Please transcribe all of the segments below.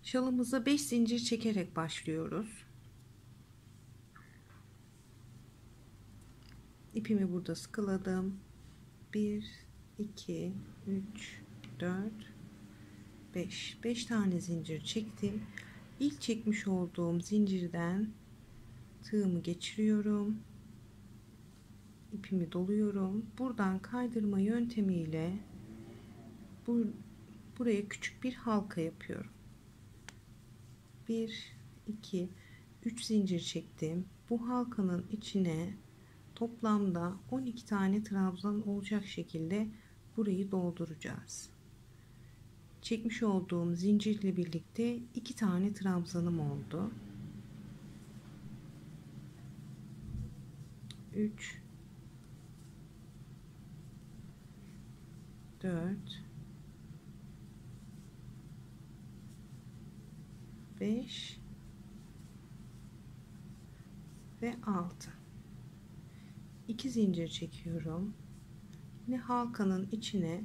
Şalımıza 5 zincir çekerek başlıyoruz. İpimi burada sıkıladım. 1 2 3 4 5 tane zincir çektim. İlk çekmiş olduğum zincirden tığımı geçiriyorum. İpimi doluyorum. Buradan kaydırma yöntemiyle buraya küçük bir halka yapıyorum. 1 2 3 zincir çektim. Bu halkanın içine toplamda 12 tane trabzan olacak şekilde burayı dolduracağız. Çekmiş olduğum zincirle birlikte 2 tane trabzanım oldu. 3 4 5 ve 6. 2 zincir çekiyorum. Yine halkanın içine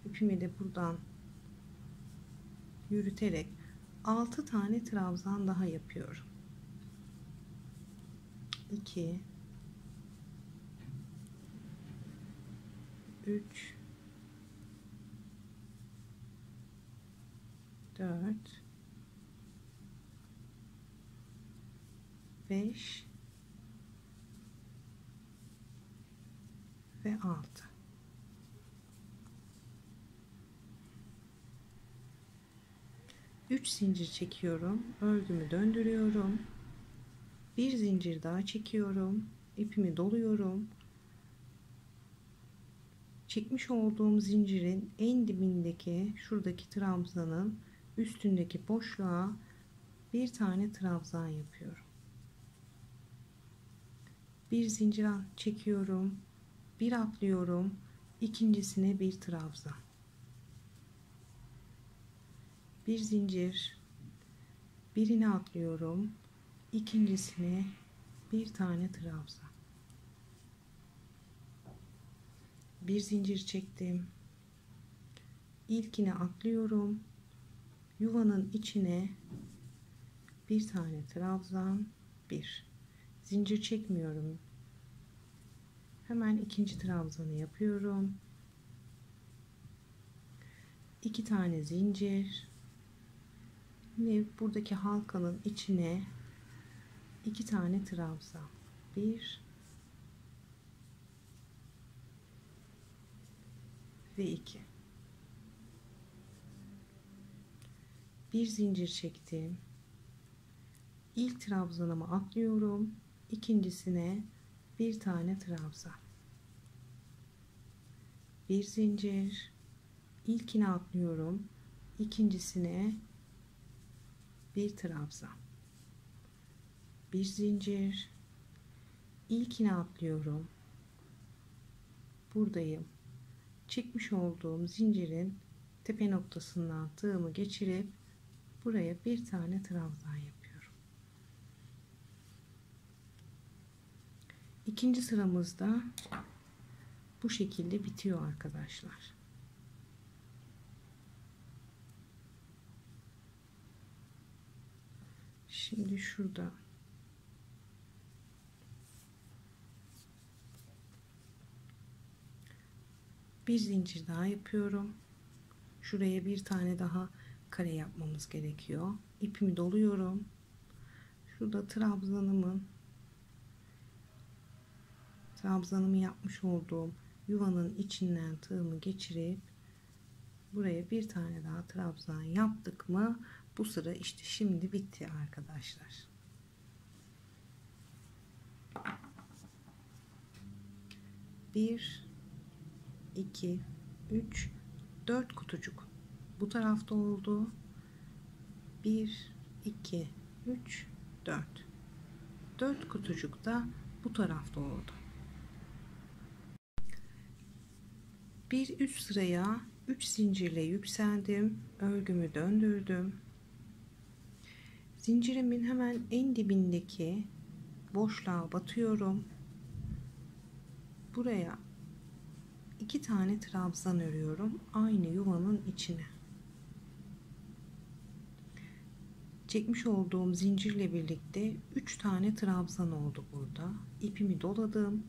ipimi de buradan yürüterek 6 tane trabzan daha yapıyorum. 2 3 4 5 ve 6. Üç zincir çekiyorum, örgümü döndürüyorum, bir zincir daha çekiyorum, ipimi doluyorum, çekmiş olduğum zincirin en dibindeki şuradaki trabzanın üstündeki boşluğa bir tane trabzan yapıyorum. Bir zincir çekiyorum, bir atlıyorum, ikincisine bir trabzan, bir zincir, birini atlıyorum, ikincisine bir tane trabzan, bir zincir çektim, ilkini atlıyorum, yuvanın içine bir tane trabzan, bir zincir çekmiyorum, hemen ikinci trabzanı yapıyorum, 2 tane zincir, yine buradaki halkanın içine 2 tane trabzan, 1 ve 2, bir zincir çektim, ilk trabzanımı atlıyorum, ikincisine bir tane trabzan, bir zincir, ilkini atlıyorum, ikincisine bir trabzan, bir zincir, ilkini atlıyorum, buradayım, çekmiş olduğum zincirin tepe noktasından tığımı geçirip buraya bir tane trabzan yapıyorum. İkinci sıramızda bu şekilde bitiyor arkadaşlar. Şimdi şurada bir zincir daha yapıyorum. Şuraya bir tane daha kare yapmamız gerekiyor. İpimi doluyorum. Şurada trabzanımı yapmış olduğum yuvanın içinden tığımı geçirip buraya bir tane daha trabzan yaptık mı bu sıra işte şimdi bitti arkadaşlar. Bir, 2, 3, 4 kutucuk bu tarafta oldu. 1, 2, 3, 4 kutucuk da bu tarafta oldu. Bir üst sıraya 3 zincirle yükseldim, örgümü döndürdüm, zincirimin hemen en dibindeki boşluğa batıyorum, buraya 2 tane trabzan örüyorum aynı yuvanın içine. Çekmiş olduğum zincirle birlikte 3 tane trabzan oldu burada. İpimi doladım.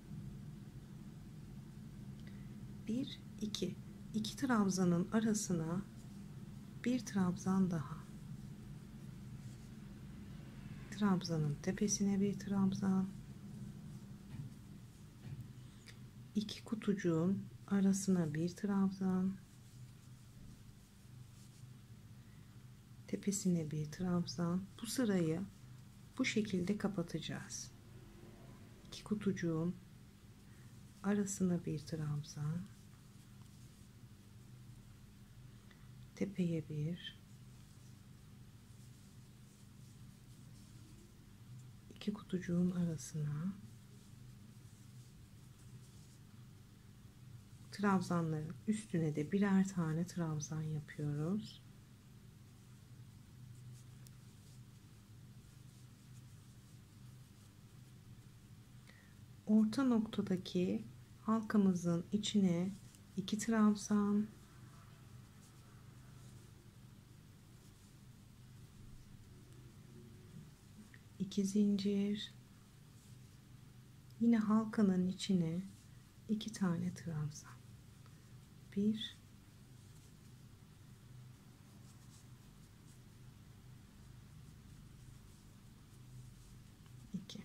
1 2 2 trabzanın arasına bir trabzan daha. Trabzanın tepesine bir trabzan. 2 kutucuğun arasına bir trabzan. Tepesine bir trabzan. Bu sırayı bu şekilde kapatacağız. 2 kutucuğun arasına bir trabzan. Tepeye bir. 2 kutucuğun arasına. Trabzanların üstüne de birer tane trabzan yapıyoruz. Orta noktadaki halkamızın içine 2 trabzan, 2 zincir, yine halkanın içine 2 tane trabzan, 1 2.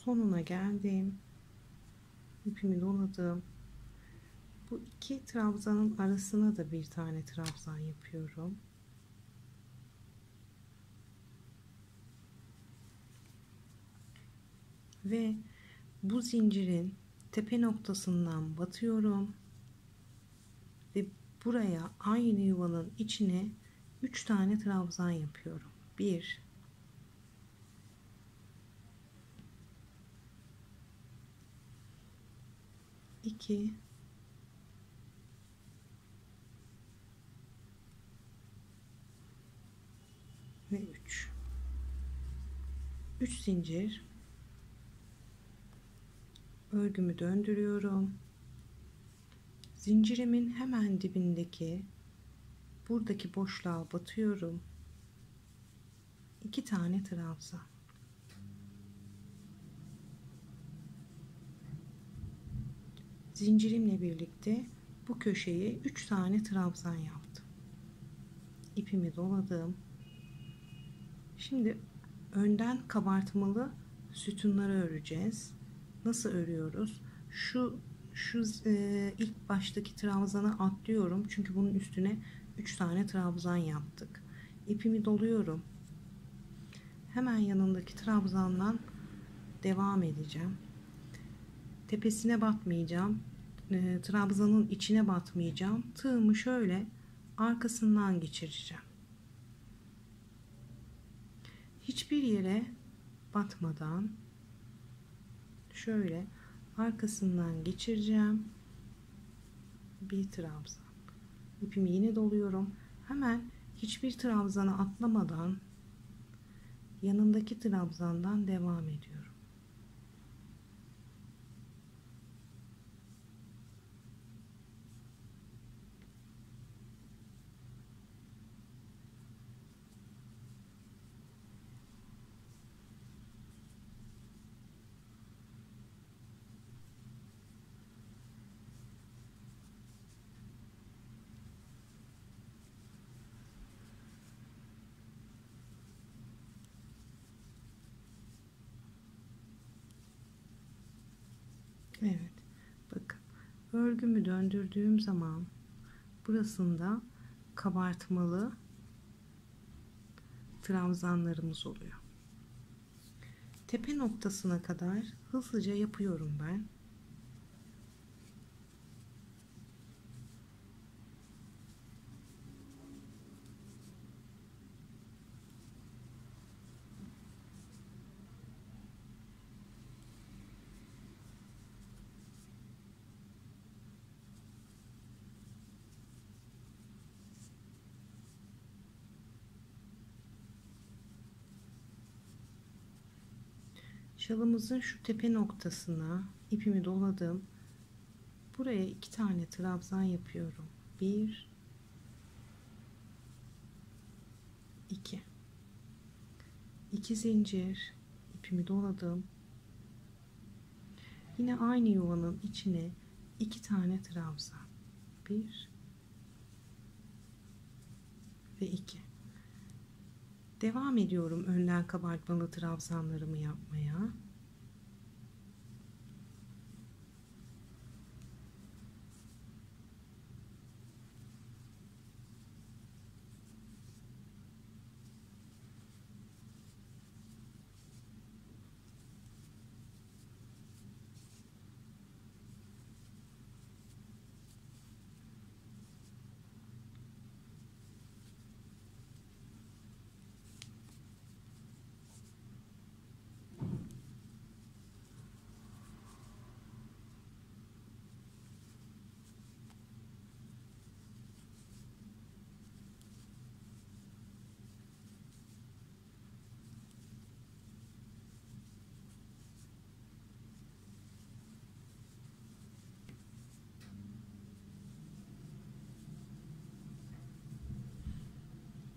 Sonuna geldim. İpimi doladım. Bu 2 trabzanın arasına da bir tane trabzan yapıyorum. Ve bu zincirin tepe noktasından batıyorum ve buraya aynı yuvanın içine 3 tane trabzan yapıyorum. 1 2 ve 3. 3 zincir, örgümü döndürüyorum. Zincirimin hemen dibindeki buradaki boşluğa batıyorum. 2 tane trabzan. Zincirimle birlikte bu köşeye 3 tane trabzan yaptım. İpimi doladım. Şimdi önden kabartmalı sütunları öreceğiz. Nasıl örüyoruz? Şu ilk baştaki trabzanı atlıyorum. Çünkü bunun üstüne 3 tane trabzan yaptık. İpimi doluyorum. Hemen yanındaki trabzandan devam edeceğim. Tepesine batmayacağım. Trabzanın içine batmayacağım. Tığımı şöyle arkasından geçireceğim. Hiçbir yere batmadan şöyle arkasından geçireceğim. Bir trabzan. İpimi yine doluyorum. Hemen hiçbir trabzanı atlamadan yanındaki trabzandan devam ediyorum. Evet, bakın örgümü döndürdüğüm zaman burasında kabartmalı trabzanlarımız oluyor. Tepe noktasına kadar hızlıca yapıyorum ben. Şalımızın şu tepe noktasına ipimi doladım. Buraya 2 tane trabzan yapıyorum. 1 2 2 zincir, ipimi doladım. Yine aynı yuvanın içine 2 tane trabzan. 1 ve 2. Devam ediyorum önden kabartmalı trabzanlarımı yapmaya.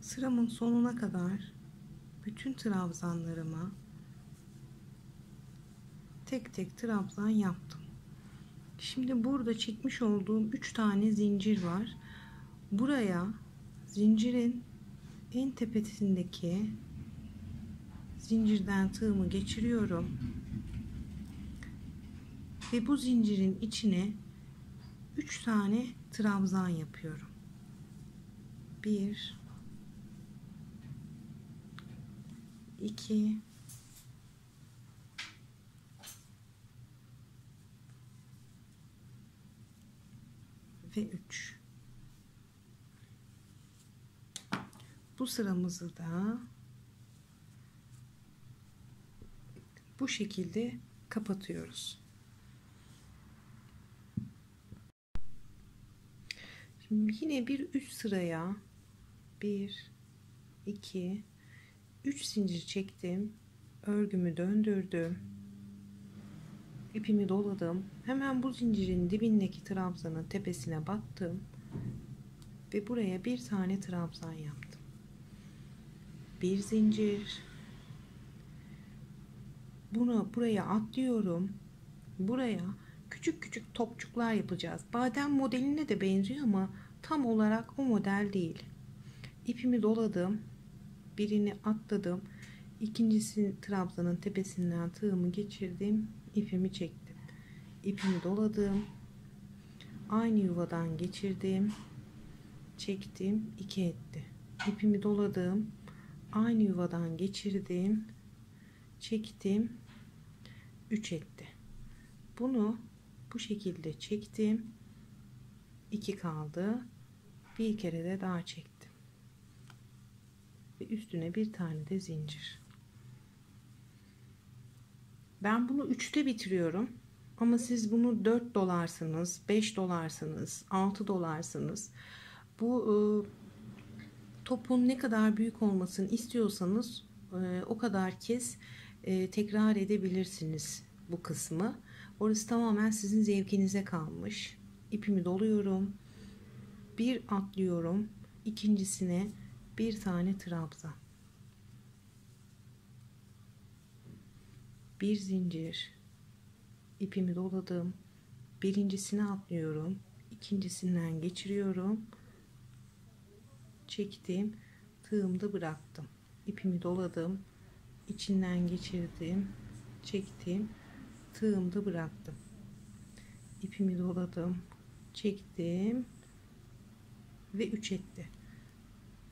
Sıramın sonuna kadar bütün trabzanlarıma tek tek trabzan yaptım. Şimdi burada çekmiş olduğum 3 tane zincir var. Buraya zincirin en tepesindeki zincirden tığımı geçiriyorum ve bu zincirin içine 3 tane trabzan yapıyorum. 1 2 ve 3. Bu sıramızı da bu şekilde kapatıyoruz. Şimdi yine bir üst sıraya 1 2 3 zincir çektim. Örgümü döndürdüm. İpimi doladım. Hemen bu zincirin dibindeki trabzanın tepesine battım ve buraya bir tane trabzan yaptım. Bir zincir. Buraya atlıyorum. Buraya küçük küçük topçuklar yapacağız. Badem modeline de benziyor ama tam olarak o model değil. İpimi doladım. Birini atladım. İkincisi trabzanın tepesinden tığımı geçirdim. İpimi çektim. İpimi doladım. Aynı yuvadan geçirdim. Çektim. 2 etti. İpimi doladım. Aynı yuvadan geçirdim. Çektim. 3 etti. Bunu bu şekilde çektim. 2 kaldı. Bir kere de daha çektim. Ve üstüne bir tane de zincir. Ben bunu 3'te bitiriyorum. Ama siz bunu 4 dolarsınız, 5 dolarsınız, 6 dolarsınız. Bu topun ne kadar büyük olmasını istiyorsanız o kadar kez tekrar edebilirsiniz bu kısmı. Orası tamamen sizin zevkinize kalmış. İpimi doluyorum. Bir atlıyorum. İkincisine bir tane trabzan. Bir zincir. İpimi doladım. Birincisine atlıyorum. İkincisinden geçiriyorum. Çektim. Tığımda bıraktım. İpimi doladım. İçinden geçirdim. Çektim. Tığımda bıraktım. İpimi doladım. Çektim. Ve 3 etti.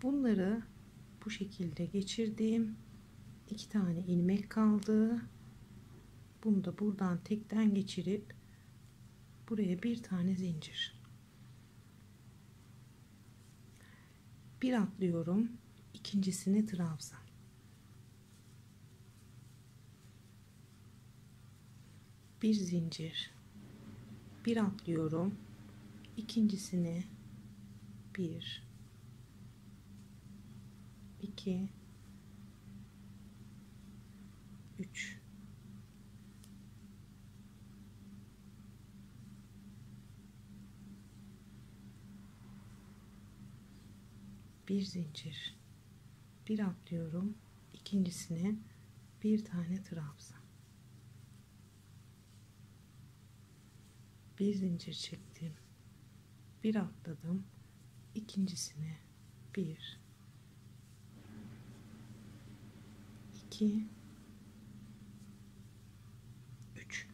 Bunları bu bu şekilde geçirdim. 2 tane ilmek kaldı. Bunu da buradan tekten geçirip buraya bir tane zincir, bir atlıyorum, ikincisine trabzan, bir zincir, bir atlıyorum, ikincisine 1 2 3 bir zincir, bir atlıyorum, ikincisine bir tane trabzan, bir zincir çektim, bir atladım, ikincisine 1 2 3.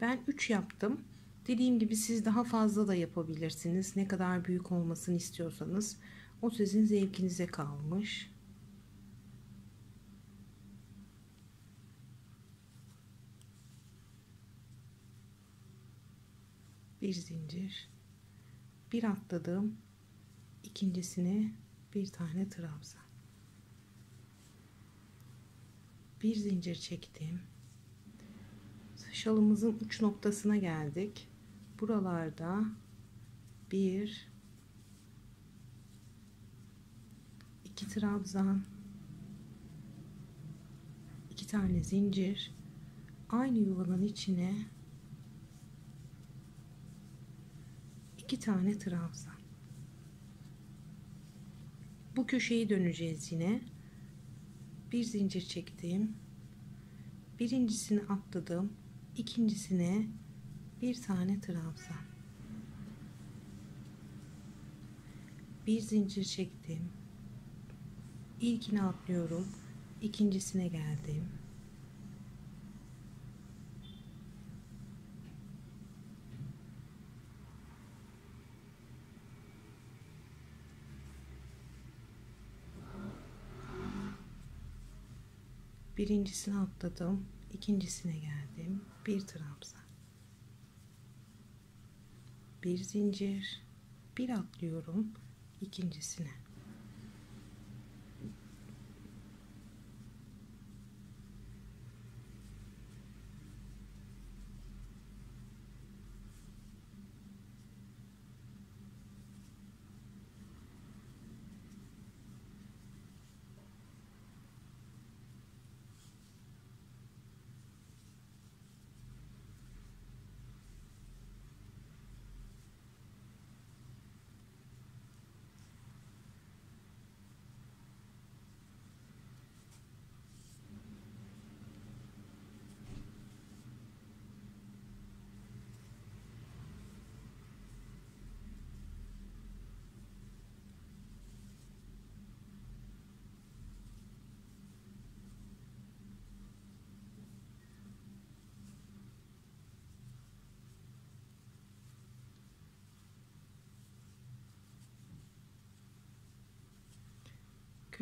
Ben 3 yaptım. Dediğim gibi siz daha fazla da yapabilirsiniz. Ne kadar büyük olmasını istiyorsanız o sizin zevkinize kalmış. Bir zincir, bir atladım, ikincisine bir tane trabzan, bir zincir çektim. Şalımızın uç noktasına geldik. Buralarda 1 2 trabzan, 2 tane zincir, aynı yuvanın içine 2 tane trabzan. Bu köşeyi döneceğiz yine. Bir zincir çektim, birincisini atladım, ikincisine bir tane trabzan, bir zincir çektim, ilkini atlıyorum, ikincisine geldim, birincisini atladım, ikincisine geldim, bir trabzan, bir zincir, bir atlıyorum, ikincisine,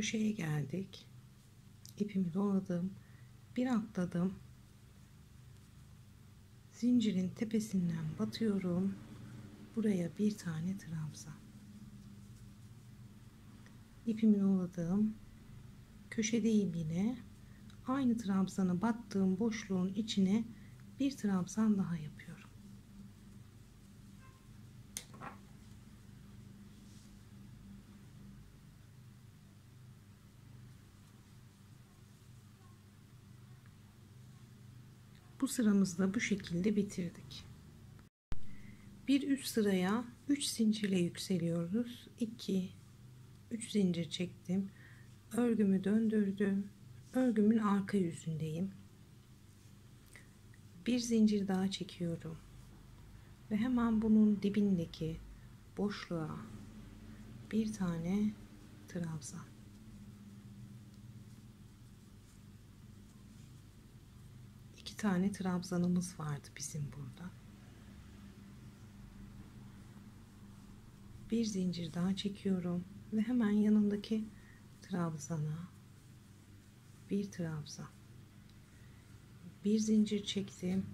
köşeye geldik. İpimi doladım, bir atladım, zincirin tepesinden batıyorum, buraya bir tane trabzan, ipimi doladım, köşedeyim yine, aynı trabzana battığım boşluğun içine bir trabzan daha yapıyorum. Bu sıramızda bu şekilde bitirdik. Bir üst sıraya 3 zincirle yükseliyoruz. 2 3 zincir çektim, örgümü döndürdüm, örgümün arka yüzündeyim, bir zincir daha çekiyorum ve hemen bunun dibindeki boşluğa bir tane trabzan, iki tane trabzanımız vardı bizim burada, bir zincir daha çekiyorum ve hemen yanındaki trabzana, bir trabzan, bir zincir çektim,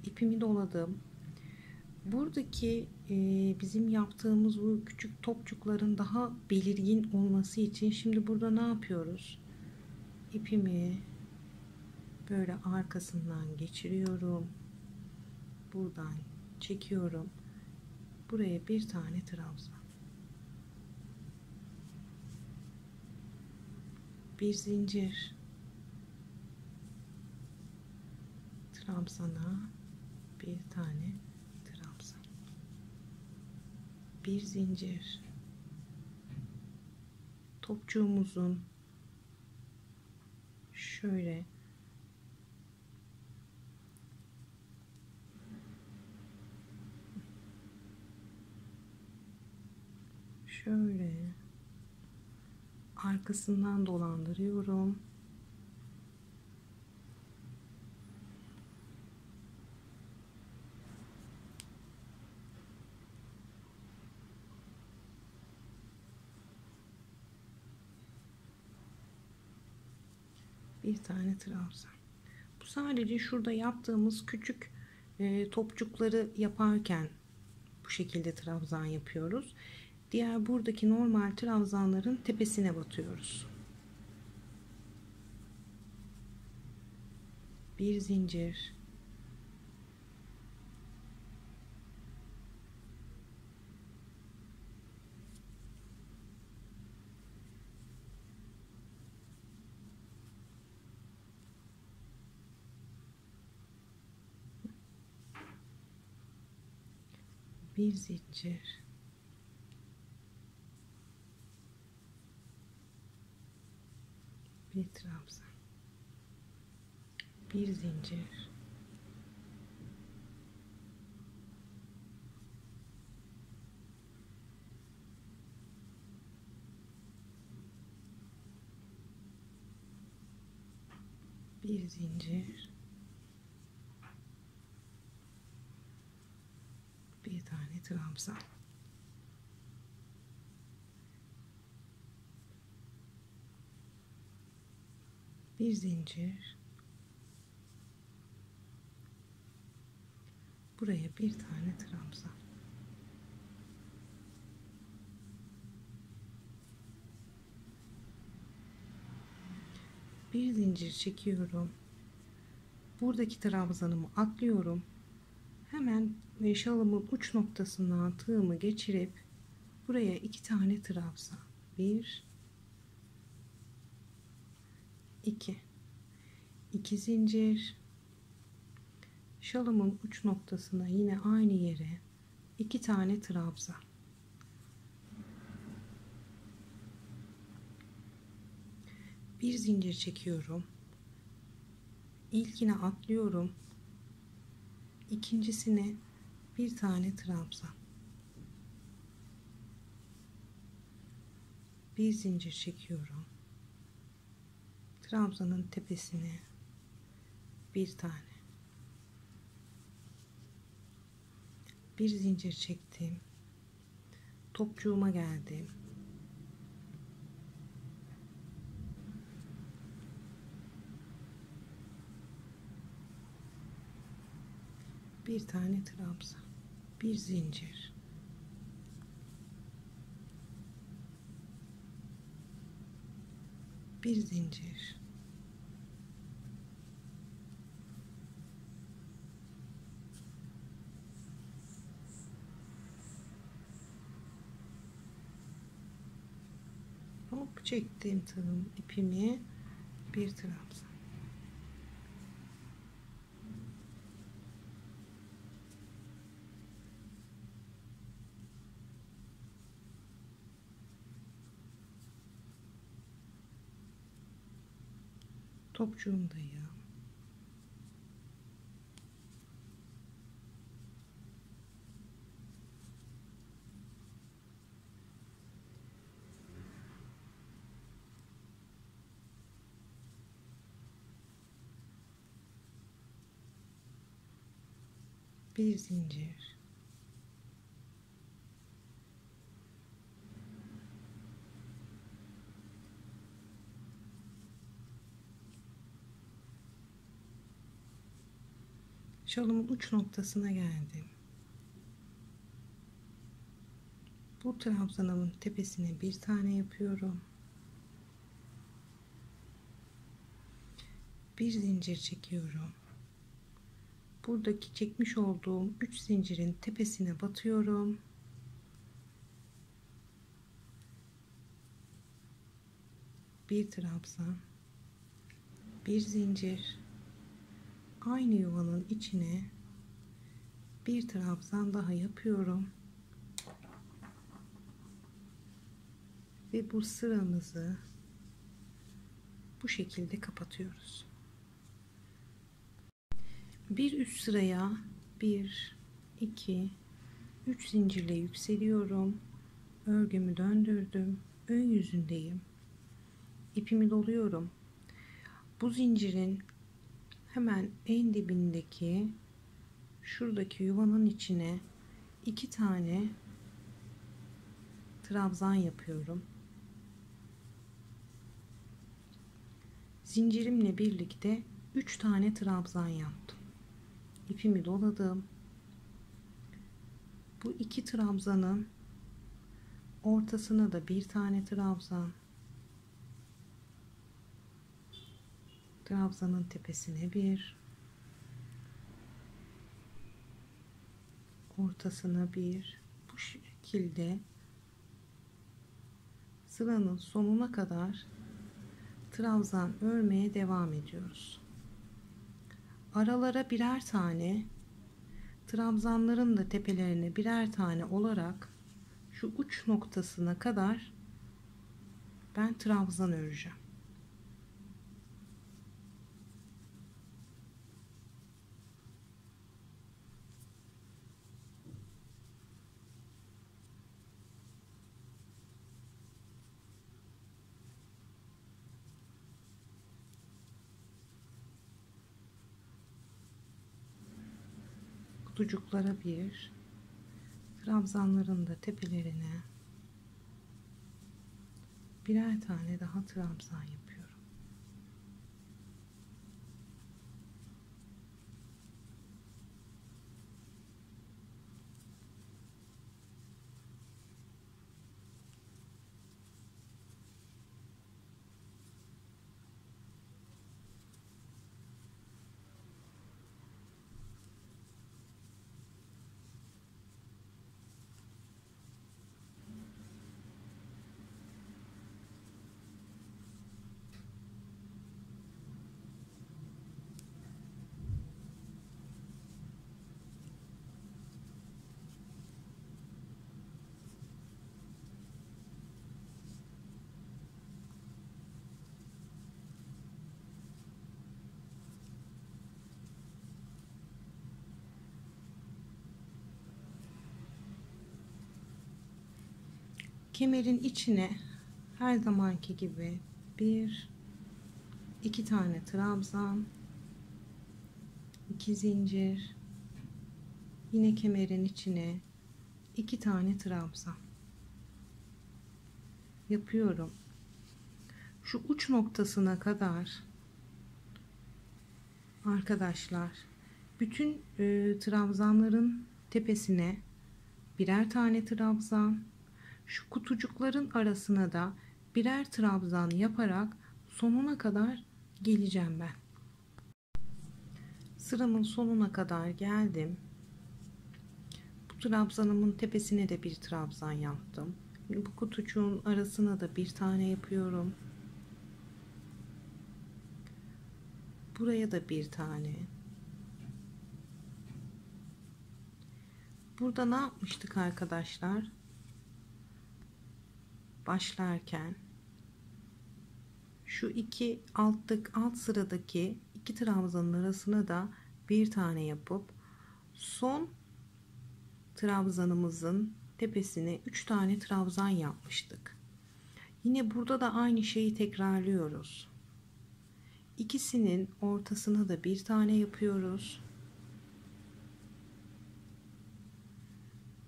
ipimi doladım. Buradaki bizim yaptığımız bu küçük topçukların daha belirgin olması için şimdi burada ne yapıyoruz? İpimi böyle arkasından geçiriyorum, buradan çekiyorum, buraya bir tane trabzan, bir zincir, trabzana bir tane trabzan, bir zincir, topçuğumuzun şöyle arkasından dolandırıyorum. Bir tane trabzan. Bu sadece şurada yaptığımız küçük topçukları yaparken bu şekilde trabzan yapıyoruz. Diğer buradaki normal trabzanların tepesine batıyoruz. Bir zincir, bir zincir, bir trabzan, bir zincir, bir zincir, bir tane trabzan, bir zincir, buraya bir tane trabzan, bir zincir çekiyorum, buradaki trabzanımı atlıyorum, hemen şalımın uç noktasından tığımı geçirip buraya iki tane trabzan, bir, iki zincir, şalımın uç noktasına yine aynı yere iki tane trabzan, bir zincir çekiyorum, ilkine atlıyorum, ikincisine bir tane trabzan, bir zincir çekiyorum, trabzanın tepesine bir tane, bir zincir çektim, topçuğuma geldim, bir tane trabzan, bir zincir, bir zincir, hop çektim tığım ipimi, bir trabzan, topçuğumdayım, bir zincir, Çalımın uç noktasına geldim. Bu trabzanımın tepesine bir tane yapıyorum. Bir zincir çekiyorum. Buradaki çekmiş olduğum 3 zincirin tepesine batıyorum. Bir trabzan, bir zincir, aynı yuvanın içine bir trabzan daha yapıyorum ve bu sıramızı bu şekilde kapatıyoruz. Bir üst sıraya 1 2 3 zincirle yükseliyorum. Örgümü döndürdüm. Ön yüzündeyim. İpimi doluyorum. Bu zincirin hemen en dibindeki şuradaki yuvanın içine 2 tane trabzan yapıyorum. Zincirimle birlikte 3 tane trabzan yaptım. İpimi doladım. Bu 2 trabzanın ortasına da bir tane trabzan. Trabzanın tepesine bir, ortasına bir. Bu şekilde sıranın sonuna kadar trabzan örmeye devam ediyoruz. Aralara birer tane, trabzanların da tepelerine birer tane olarak şu uç noktasına kadar ben trabzan öreceğim. Kutucuklara bir, trabzanların da tepelerine birer tane daha trabzan yapıyorum. Kemerin içine her zamanki gibi bir, iki tane trabzan, 2 zincir, yine kemerin içine 2 tane trabzan yapıyorum. Şu uç noktasına kadar arkadaşlar bütün trabzanların tepesine birer tane trabzan, şu kutucukların arasına da birer trabzan yaparak sonuna kadar geleceğim ben. Sıramın sonuna kadar geldim. Bu trabzanımın tepesine de bir trabzan yaptım. Bu kutucuğun arasına da bir tane yapıyorum. Buraya da bir tane. Burada ne yapmıştık arkadaşlar? Başlarken şu iki alt sıradaki iki trabzanın arasına da bir tane yapıp son trabzanımızın tepesine 3 tane trabzan yapmıştık. Yine burada da aynı şeyi tekrarlıyoruz. İkisinin ortasına da bir tane yapıyoruz.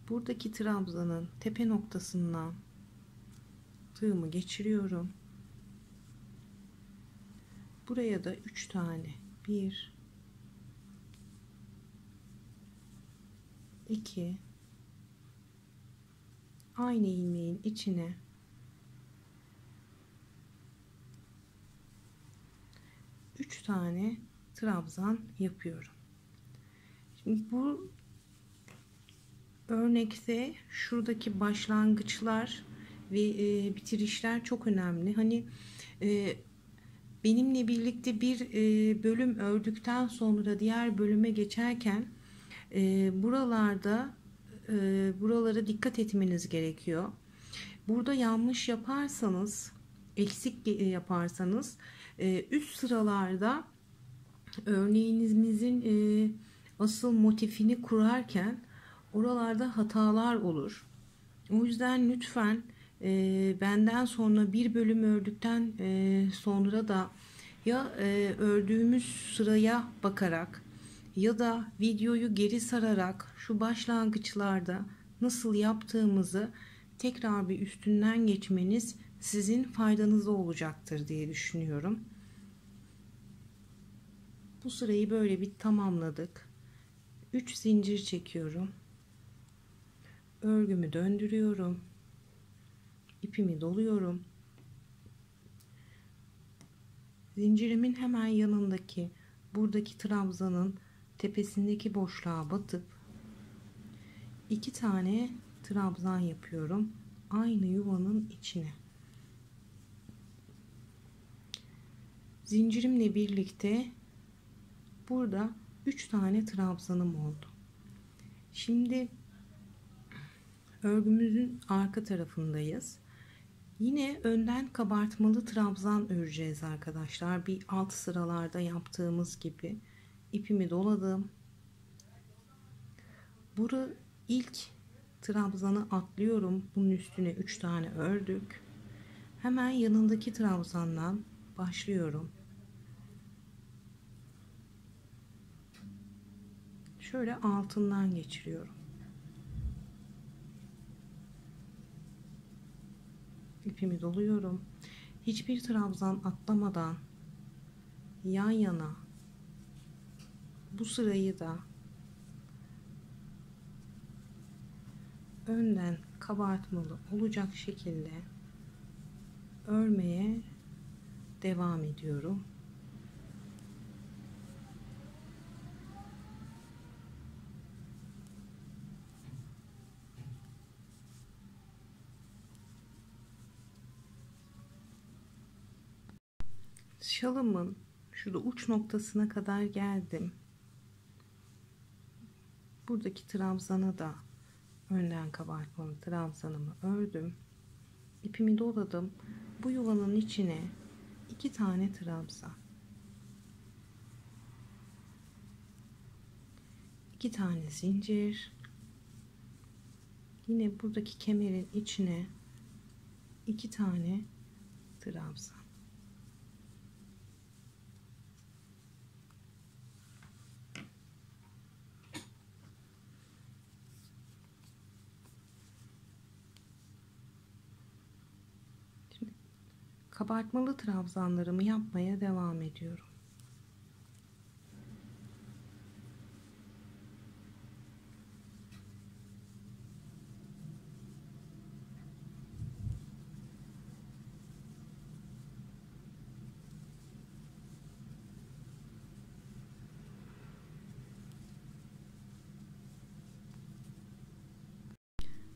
Buradaki trabzanın tepe noktasından tığımı geçiriyorum. Buraya da 3 tane, 1 2, aynı ilmeğin içine 3 tane trabzan yapıyorum. Şimdi bu örnekte şuradaki başlangıçlar ve bitirişler çok önemli. Hani benimle birlikte bir bölüm ördükten sonra diğer bölüme geçerken buralara dikkat etmeniz gerekiyor. Burada yanlış yaparsanız, eksik yaparsanız üst sıralarda örneğinizin asıl motifini kurarken oralarda hatalar olur. O yüzden lütfen benden sonra bir bölüm ördükten sonra da ya ördüğümüz sıraya bakarak ya da videoyu geri sararak şu başlangıçlarda nasıl yaptığımızı tekrar bir üstünden geçmeniz sizin faydanıza olacaktır diye düşünüyorum. Bu sırayı böyle bir tamamladık. 3 zincir çekiyorum. Örgümü döndürüyorum. İpimi doluyorum. Zincirimin hemen yanındaki buradaki trabzanın tepesindeki boşluğa batıp 2 tane trabzan yapıyorum. Aynı yuvanın içine. Zincirimle birlikte burada 3 tane trabzanım oldu. Şimdi örgümüzün arka tarafındayız. Yine önden kabartmalı trabzan öreceğiz arkadaşlar. Bir alt sıralarda yaptığımız gibi ipimi doladım. Burada ilk trabzanı atlıyorum. Bunun üstüne 3 tane ördük. Hemen yanındaki trabzandan başlıyorum. Şöyle altından geçiriyorum. İpimi doluyorum. Hiçbir trabzan atlamadan yan yana bu sırayı da önden kabartmalı olacak şekilde örmeye devam ediyorum. Şalımın şurada uç noktasına kadar geldim. Buradaki trabzana da önden kabartmalı trabzanımı ördüm. İpimi doladım. Bu yuvanın içine 2 tane trabzan, 2 tane zincir, yine buradaki kemerin içine 2 tane trabzan. Şimdi kabartmalı trabzanlarımı yapmaya devam ediyorum.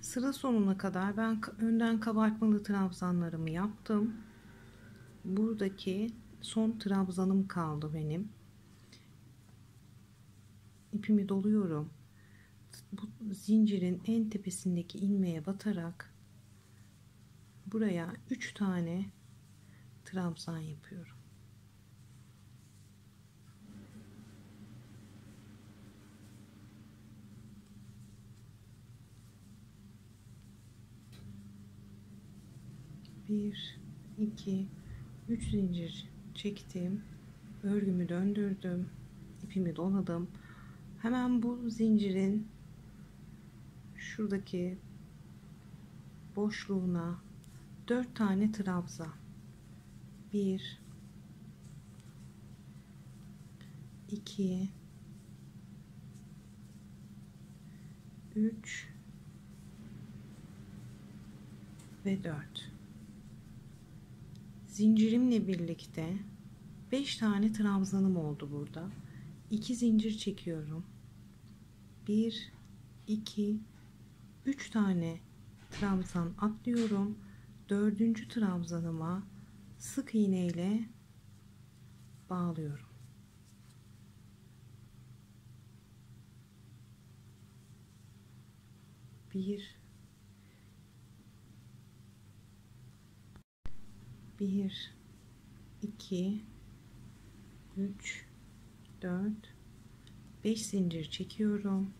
Sıra sonuna kadar ben önden kabartmalı trabzanlarımı yaptım. Buradaki son trabzanım kaldı benim. İpimi doluyorum. Bu zincirin en tepesindeki ilmeğe batarak buraya 3 tane trabzan yapıyorum. Bir, iki, 3 zincir çektim. Örgümü döndürdüm. İpimi doladım. Hemen bu zincirin şuradaki boşluğuna 4 tane trabzan. 1, 2, 3 ve 4. Zincirimle birlikte 5 tane trabzanım oldu burada. 2 zincir çekiyorum. 1 2 3 tane trabzan atlıyorum. 4. trabzanıma sık iğne ile bağlıyorum. Bir, 2 3 4 5 zincir çekiyorum.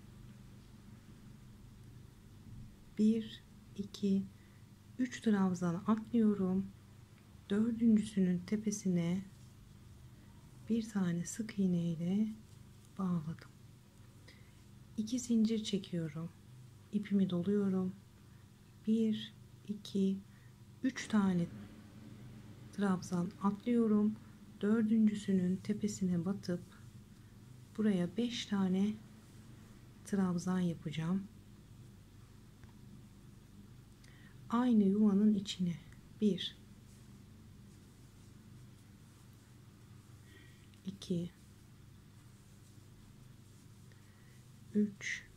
1 2 3 trabzan atlıyorum. Dördüncüsünün tepesine bir tane sık iğne ile bağladım. 2 zincir çekiyorum. İpimi doluyorum. 1 2 3 tane trabzan atlıyorum. Dördüncüsünün tepesine batıp buraya 5 tane trabzan yapacağım. Aynı yuvanın içine 1 2 3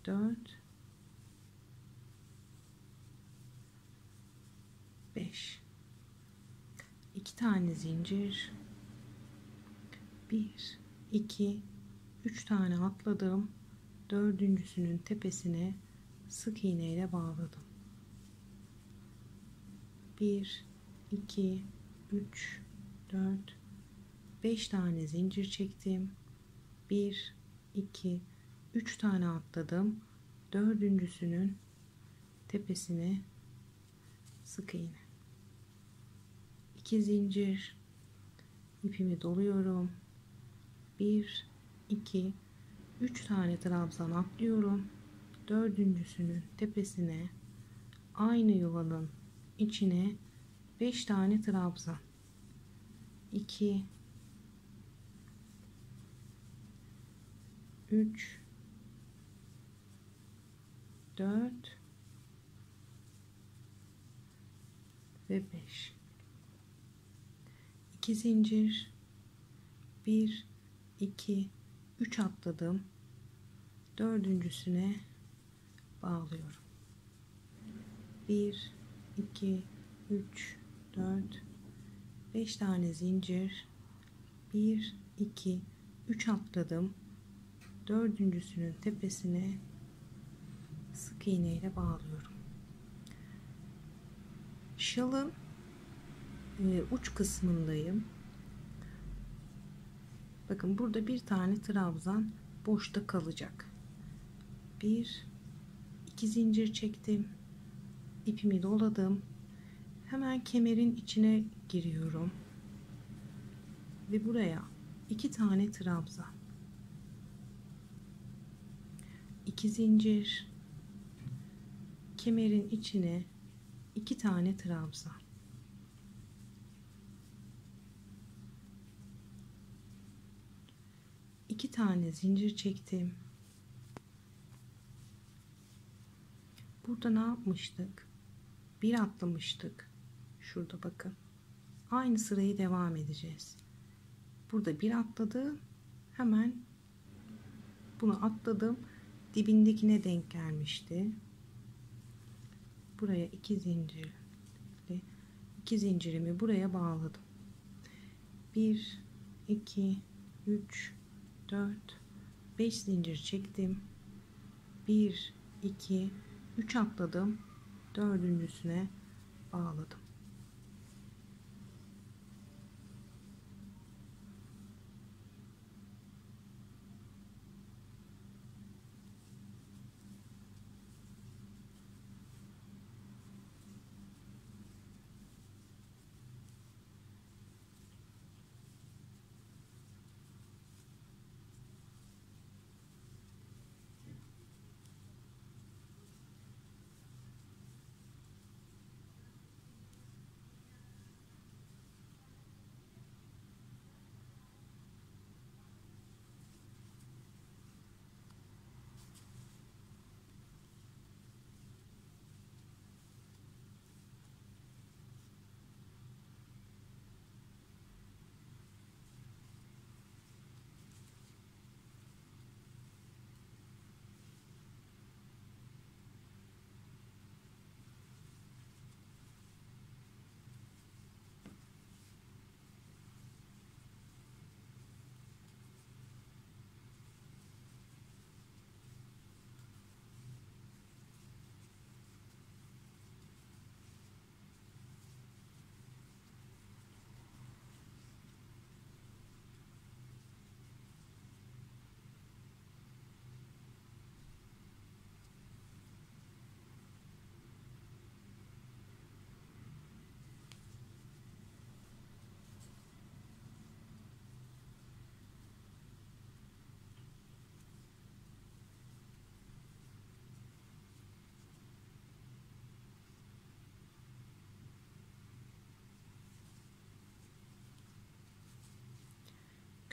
4 5 2 tane zincir, 1 2 3 tane atladım. Dördüncüsünün tepesine sık iğne ile bağladım. 1 2 3 4 5 tane zincir çektim. 1 2 3 tane atladım. Dördüncüsünün tepesine sık iğne. 2 zincir, ipimi doluyorum. 1 2 3 tane trabzan atlıyorum. Dördüncüsünün tepesine aynı yuvanın içine 5 tane trabzan. 2 3 4 ve 5. 2 zincir, 1 2 3 atladım. Dördüncüsüne bağlıyorum. 1 2 3 4 5 tane zincir, 1 2 3 atladım. Dördüncüsünün tepesine sık iğne ile bağlıyorum. Şalın uç kısmındayım. Bakın burada bir tane trabzan boşta kalacak. 1 2 zincir çektim. İpimi doladım. Hemen kemerin içine giriyorum. Ve buraya 2 tane trabzan. 2 zincir. Kemerin içine 2 tane trabzan. 2 tane zincir çektim. Burada ne yapmıştık? Bir atlamıştık. Şurada bakın. Aynı sırayı devam edeceğiz. Burada bir atladım. Hemen bunu atladım. Dibindekine denk gelmişti. Buraya 2 zincir. 2 zincirimi buraya bağladım. 1 2 3 4 5 zincir çektim. 1 2 3 atladım. Dördüncüsüne bağladım.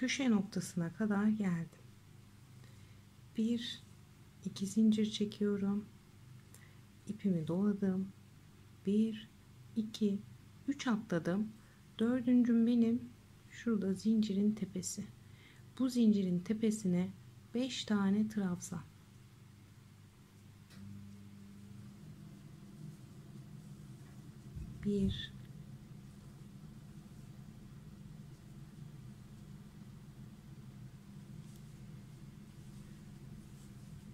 köşe noktasına kadar geldim. 1 2 zincir çekiyorum. İpimi doladım. 1 2 3 atladım. Dördüncüm benim şurada zincirin tepesi. Bu zincirin tepesine 5 tane trabzan. 1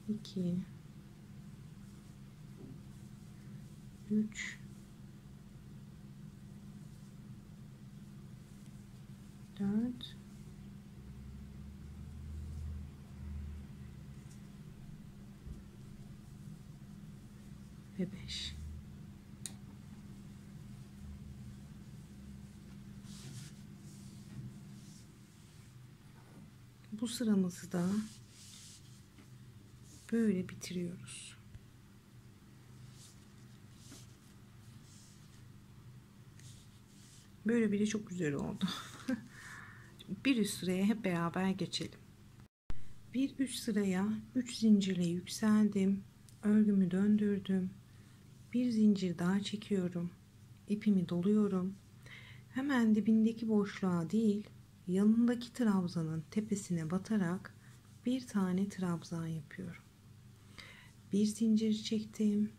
2 3 4 ve 5. Bu sıramızı da böyle bitiriyoruz. Böyle bile çok güzel oldu. Bir üst sıraya hep beraber geçelim. Bir üst sıraya 3 zincirle yükseldim. Örgümü döndürdüm. Bir zincir daha çekiyorum. İpimi doluyorum. Hemen dibindeki boşluğa değil, yanındaki trabzanın tepesine batarak bir tane trabzan yapıyorum. Bir zincir çektim.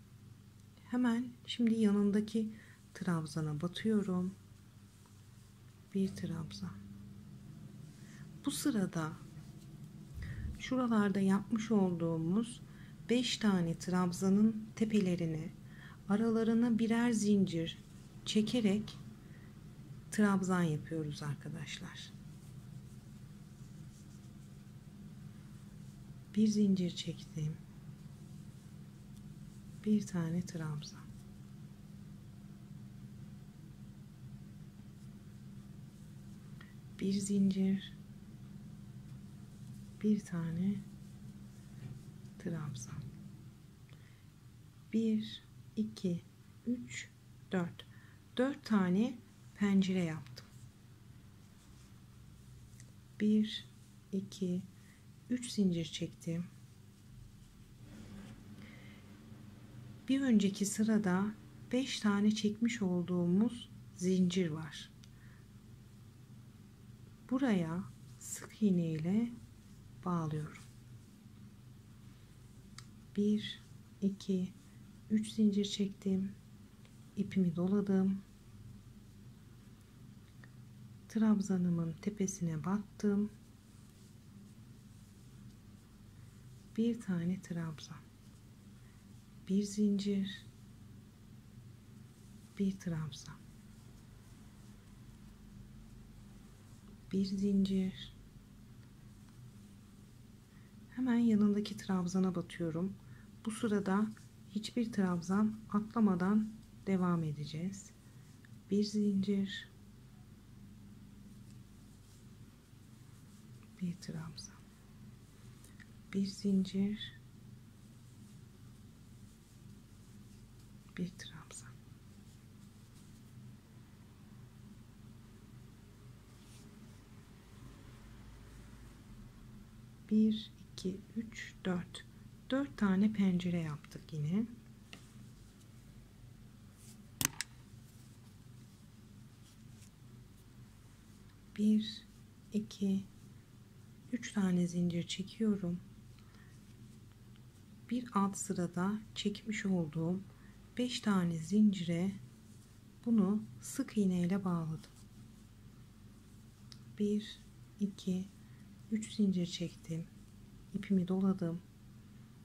Hemen şimdi yanındaki trabzana batıyorum. Bir trabzan. Bu sırada şuralarda yapmış olduğumuz 5 tane trabzanın tepelerine, aralarına birer zincir çekerek trabzan yapıyoruz arkadaşlar. Bir zincir çektim. Bir tane trabzan. Bir zincir. Bir tane trabzan. 1 2 3 4. 4 tane pencere yaptım. 1 2 3 zincir çektim. Bir önceki sırada 5 tane çekmiş olduğumuz zincir var. Buraya sık iğne ile bağlıyorum. 1 2 3 zincir çektim. İpimi doladım. Trabzanımın tepesine battım. Bir tane trabzan. Bir zincir. Bir trabzan. Bir zincir. Hemen yanındaki trabzana batıyorum. Bu sırada hiçbir trabzan atlamadan devam edeceğiz. Bir zincir. Bir trabzan. Bir zincir. Bir trabzan. Bir 2 3 4. 4 tane pencere yaptık yine. Bir 2 3 tane zincir çekiyorum. Bir alt sırada çekmiş olduğum 5 tane zincire bunu sık iğne ile bağladım. 1 2 3 zincir çektim. İpimi doladım.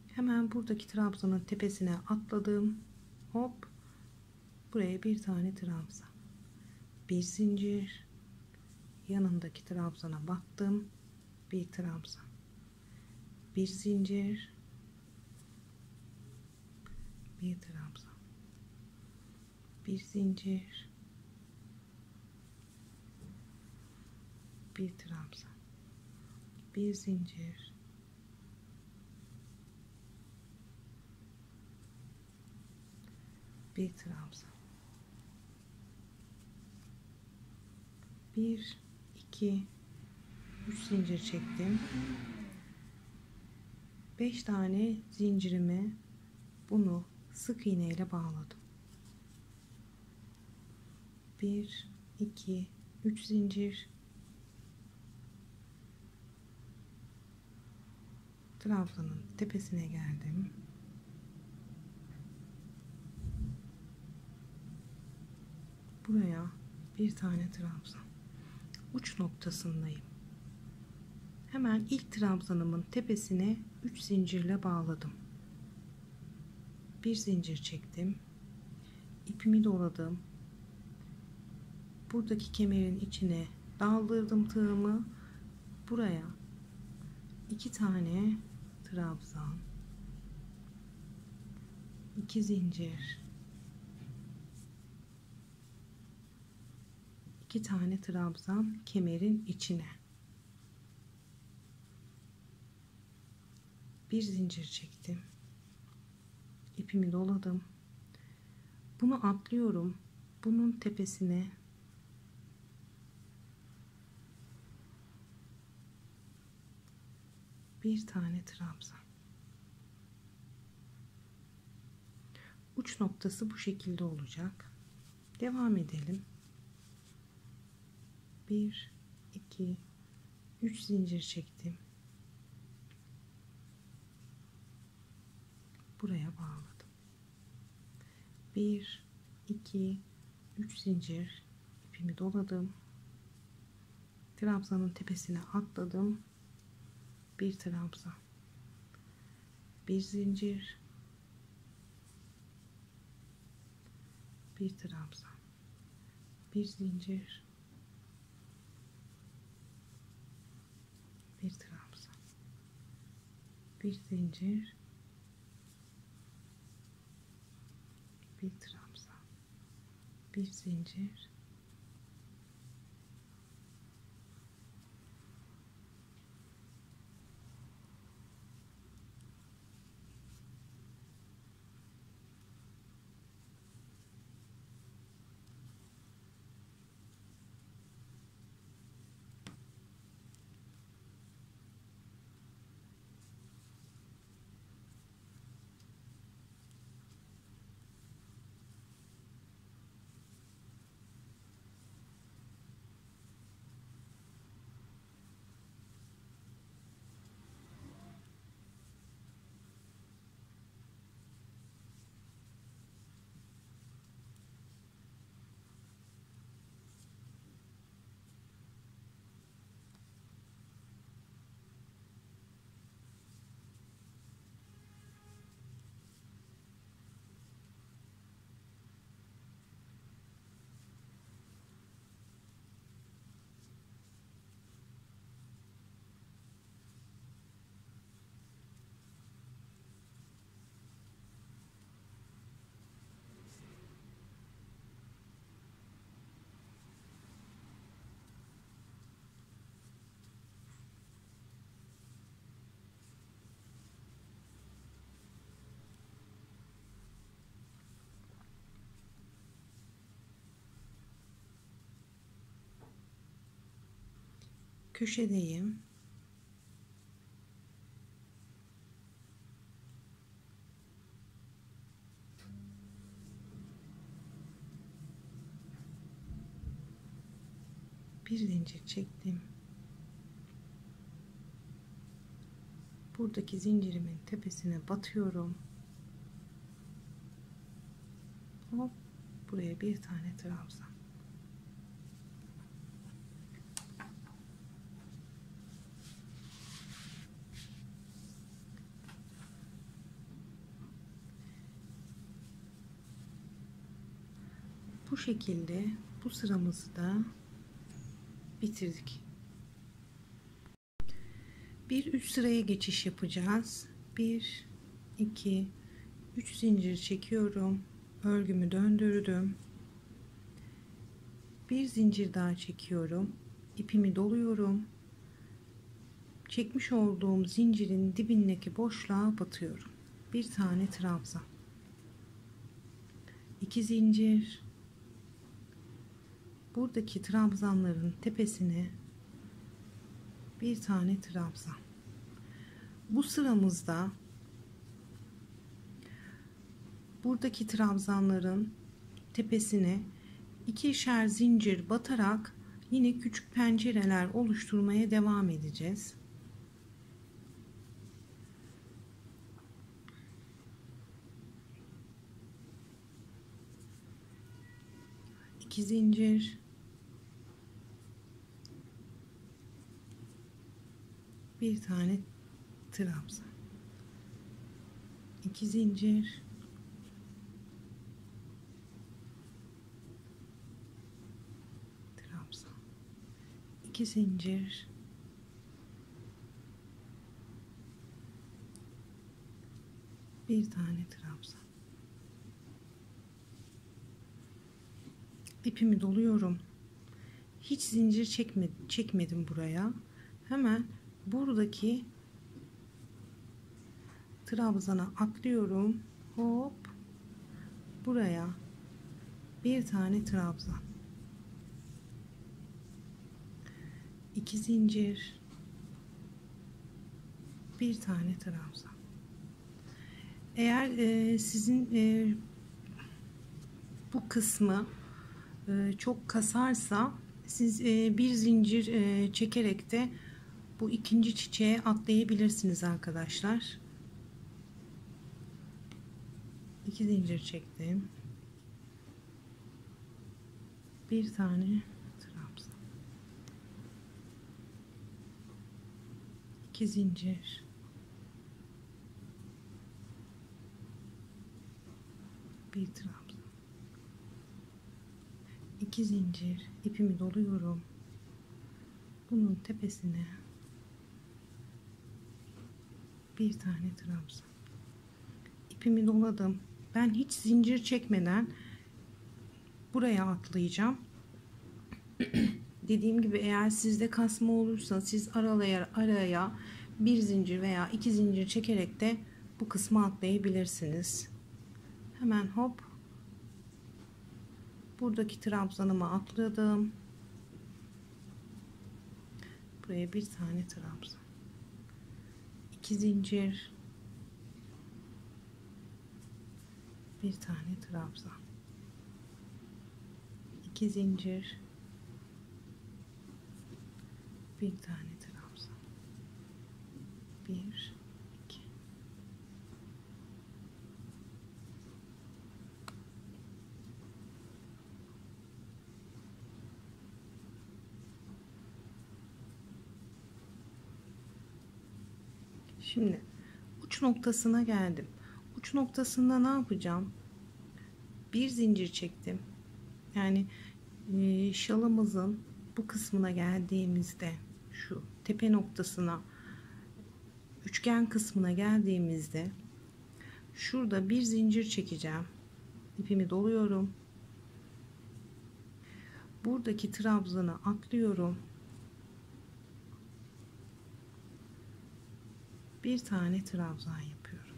Hemen buradaki trabzanın tepesine atladım. Hop, buraya bir tane trabzan. Bir zincir. Yanındaki trabzana battım. Bir trabzan. Bir zincir. Bir trabzan. Bir zincir. Bir trabzan. Bir zincir. Bir trabzan. 1 2 3 zincir çektim. 5 tane zincirimi bunu sık iğne ile bağladım. 1 2 3 zincir, trabzanın tepesine geldim. Buraya bir tane trabzan, uç noktasındayım. Hemen ilk trabzanımın tepesine 3 zincirle bağladım. Bir zincir çektim. İpimi doladım. Buradaki kemerin içine daldırdım tığımı. Buraya 2 tane trabzan, 2 zincir, 2 tane trabzan kemerin içine. Bir zincir çektim. İpimi doladım. Bunu atlıyorum. Bunun tepesine bir tane trabzan. Uç noktası bu şekilde olacak. Devam edelim. 1 2 3 zincir çektim. Buraya bağladım. 1 2 3 zincir, ipimi doladım. Trabzanın tepesine atladım. Bir trabzan, bir zincir, bir trabzan, bir zincir, bir trabzan, bir zincir, bir trabzan, bir zincir, köşedeyim. Bir zincir çektim. Buradaki zincirimin tepesine batıyorum. Hop, buraya bir tane trabzan. Bu şekilde bu sıramızı da bitirdik. Bir üst sıraya geçiş yapacağız. 1 2 3 zincir çekiyorum. Örgümü döndürdüm. Bir zincir daha çekiyorum. İpimi doluyorum. Çekmiş olduğum zincirin dibindeki boşluğa batıyorum. Bir tane trabzan. 2 zincir. Buradaki trabzanların tepesine bir tane trabzan. Bu sıramızda buradaki trabzanların tepesine ikişer zincir batarak yine küçük pencereler oluşturmaya devam edeceğiz. İki zincir, bir tane trabzan, iki zincir, trabzan, iki zincir, bir tane trabzan. İpimi doluyorum. Hiç zincir çekmedim buraya. Hemen buradaki trabzana atlıyorum. Hop, buraya bir tane trabzan, iki zincir, bir tane trabzan. Eğer sizin bu kısmı çok kasarsa siz bir zincir çekerek de bu ikinci çiçeğe atlayabilirsiniz arkadaşlar. İki zincir çektim, bir tane trabzan, iki zincir, bir trabzan, iki zincir. İpimi doluyorum. Bunun tepesine bir tane trabzan. İpimi doladım. Ben hiç zincir çekmeden buraya atlayacağım. Dediğim gibi eğer sizde kasma olursa siz araya bir zincir veya iki zincir çekerek de bu kısmı atlayabilirsiniz. Hemen hop, buradaki trabzanıma atladım. Buraya bir tane trabzan, iki zincir, bir tane trabzan, iki zincir, bir tane trabzan, bir, iki. Şimdi uç noktasına geldim. Uç noktasında ne yapacağım? Bir zincir çektim. Yani şalımızın bu kısmına geldiğimizde, şu tepe noktasına, üçgen kısmına geldiğimizde şurada bir zincir çekeceğim. İpimi doluyorum. Buradaki trabzanı atlıyorum. Bir tane trabzan yapıyorum.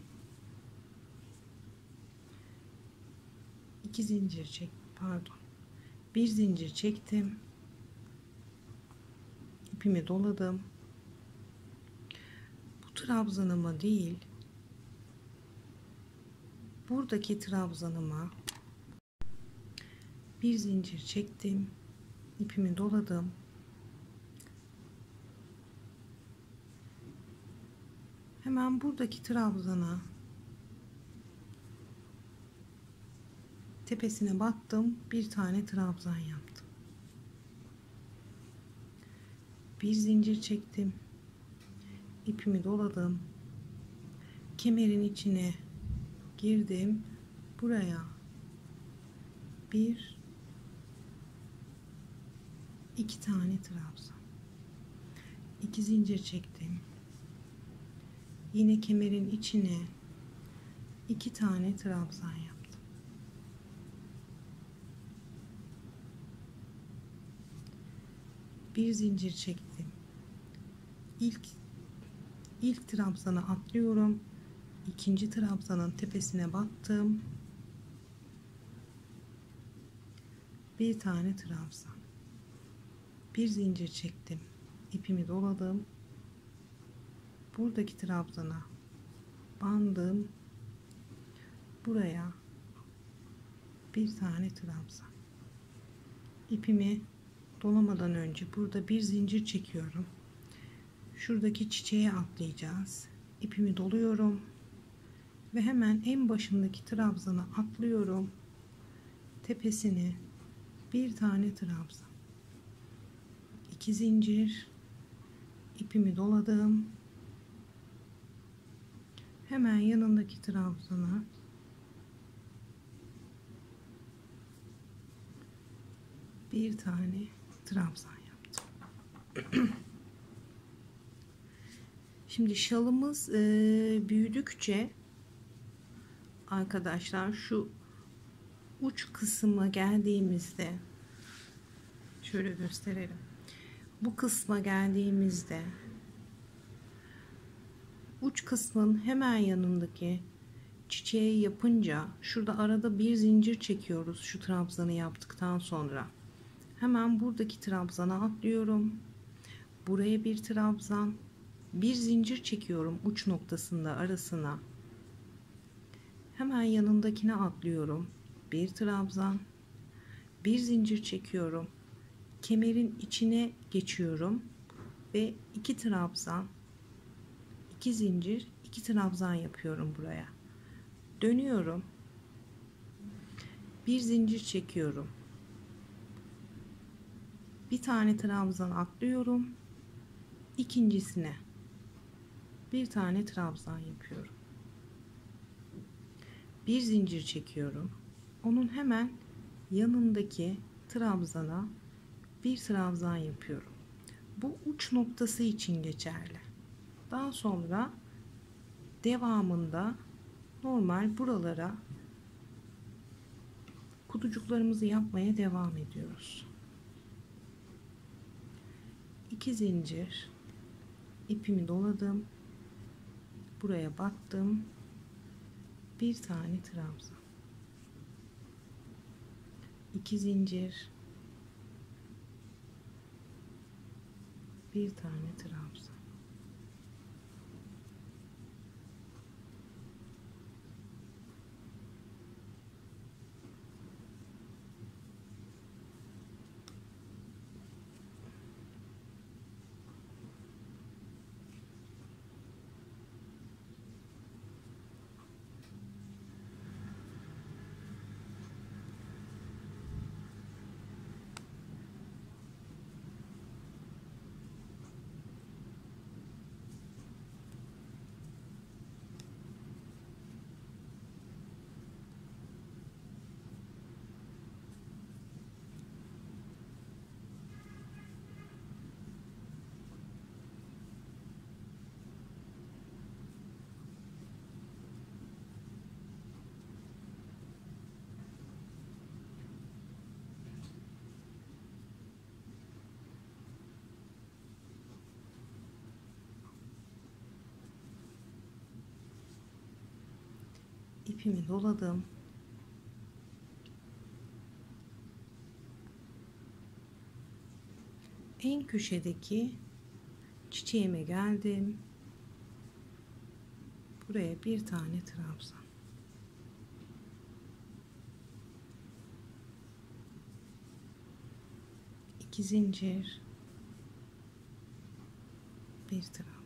İki zincir çek, pardon. Bir zincir çektim. İpimi doladım. Bu trabzanıma değil, buradaki trabzanıma bir zincir çektim. İpimi doladım. Hemen buradaki trabzana tepesine battım. Bir tane trabzan yaptım. Bir zincir çektim. İpimi doladım. Kemerin içine girdim. Buraya bir, iki tane trabzan. İki zincir çektim. Yine kemerin içine iki tane trabzan yaptım. Bir zincir çektim. İlk trabzana atlıyorum. İkinci trabzanın tepesine battım. Bir tane trabzan. Bir zincir çektim. ipimi doladım. Buradaki trabzana bandım. Buraya bir tane trabzan. İpimi dolamadan önce burada bir zincir çekiyorum. Şuradaki çiçeğe atlayacağız. İpimi doluyorum ve hemen en başındaki trabzana atlıyorum. Tepesine bir tane trabzan. 2 zincir. İpimi doladım. Hemen yanındaki trabzana bir tane trabzan yaptım. Şimdi şalımız büyüdükçe arkadaşlar şu uç kısma geldiğimizde şöyle gösterelim. Bu kısma geldiğimizde uç kısmın hemen yanındaki çiçeği yapınca şurada arada bir zincir çekiyoruz şu trabzanı yaptıktan sonra. Hemen buradaki trabzana atlıyorum. Buraya bir trabzan, bir zincir çekiyorum uç noktasında arasına. Hemen yanındakine atlıyorum. Bir trabzan, bir zincir çekiyorum. Kemerin içine geçiyorum ve 2 trabzan, 2 zincir, 2 trabzan yapıyorum buraya. Dönüyorum. Bir zincir çekiyorum. Bir tane trabzan atlıyorum. İkincisine bir tane trabzan yapıyorum. Bir zincir çekiyorum. Onun hemen yanındaki trabzana bir trabzan yapıyorum. Bu uç noktası için geçerli. Daha sonra devamında normal buralara kutucuklarımızı yapmaya devam ediyoruz. 2 zincir, ipimi doladım, buraya battım, bir tane trabzan, 2 zincir, bir tane trabzan, ipimi doladım. En köşedeki çiçeğime geldim. Buraya bir tane trabzan. 2 zincir, bir trabzan.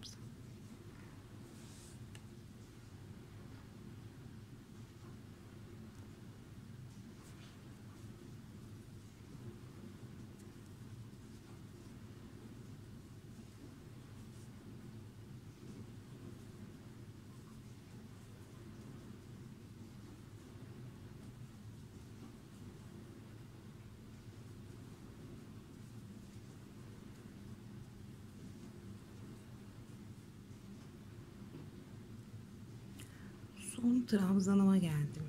Son trabzanıma geldim.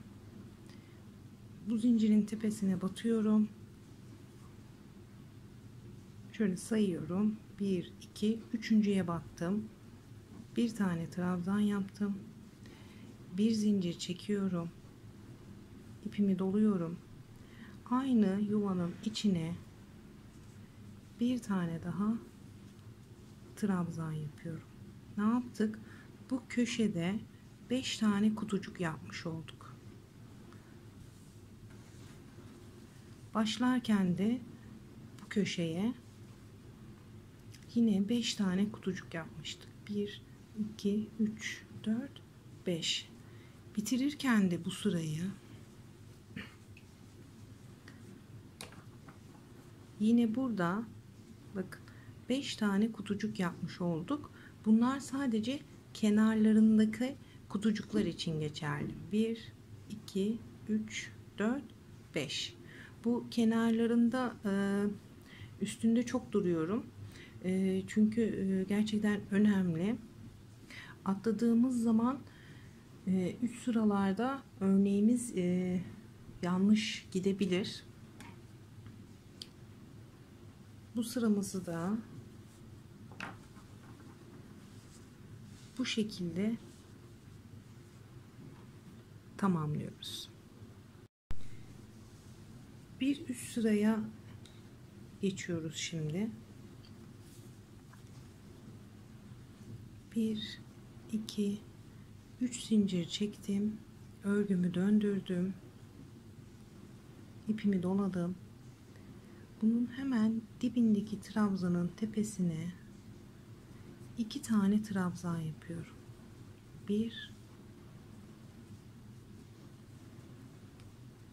Bu zincirin tepesine batıyorum. Şöyle sayıyorum. 1, 2, üçüncüye battım. Bir tane trabzan yaptım. Bir zincir çekiyorum. İpimi doluyorum. Aynı yuvanın içine bir tane daha trabzan yapıyorum. Ne yaptık? Bu köşede 5 tane kutucuk yapmış olduk. Başlarken de bu köşeye yine 5 tane kutucuk yapmıştık. 1, 2, 3, 4, 5. Bitirirken de bu sırayı yine burada bakın 5 tane kutucuk yapmış olduk. Bunlar sadece kenarlarındaki kutucuklar için geçerli. 1, 2, 3, 4, 5. Bu kenarlarında üstünde çok duruyorum. Çünkü gerçekten önemli. Atladığımız zaman üst sıralarda örneğimiz yanlış gidebilir. Bu sıramızı da bu şekilde tamamlıyoruz. Bir üst sıraya geçiyoruz şimdi. 1, 2, 3 zincir çektim. Örgümü döndürdüm. İpimi doladım. Bunun hemen dibindeki trabzanın tepesine 2 tane trabzan yapıyorum. 1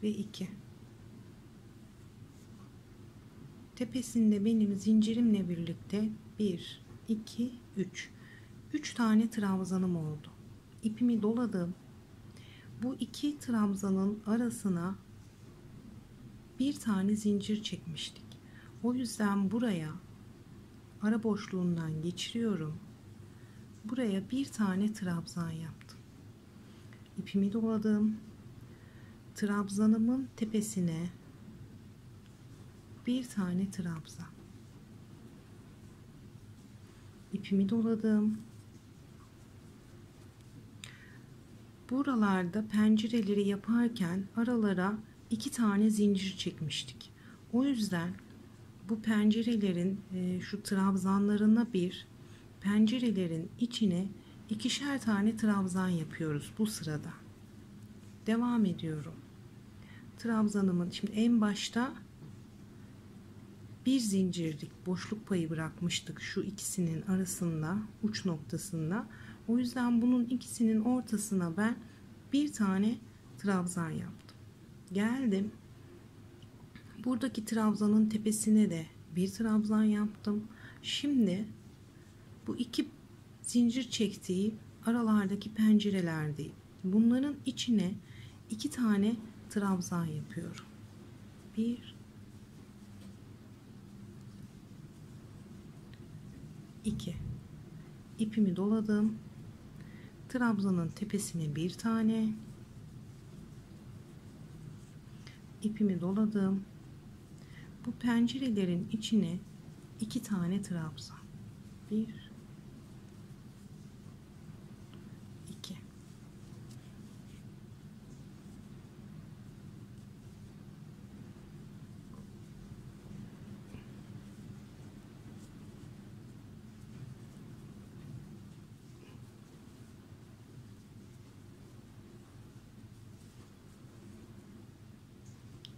ve 2. Tepesinde benim zincirimle birlikte 1, 2, 3. 3 tane trabzanım oldu. İpimi doladım. Bu iki trabzanın arasına bir tane zincir çekmiştik. O yüzden buraya ara boşluğundan geçiriyorum. Buraya bir tane trabzan yaptım. İpimi doladım. Trabzanımın tepesine bir tane trabzan. İpimi doladım. Buralarda pencereleri yaparken aralara 2 tane zincir çekmiştik. O yüzden bu pencerelerin şu trabzanlarına bir, pencerelerin içine 2'şer tane trabzan yapıyoruz bu sırada. Devam ediyorum. Trabzanımın şimdi en başta bir zincirlik boşluk payı bırakmıştık şu ikisinin arasında, uç noktasında. O yüzden bunun ikisinin ortasına ben bir tane trabzan yaptım. Geldim. Buradaki trabzanın tepesine de bir trabzan yaptım. Şimdi bu iki zincir çektiği aralardaki pencerelerdeyim. Bunların içine 2 tane trabzan yapıyorum. 1, 2. İpimi doladım. Trabzanın tepesine bir tane. İpimi doladım. Bu pencerelerin içine 2 tane trabzan. 1, 2.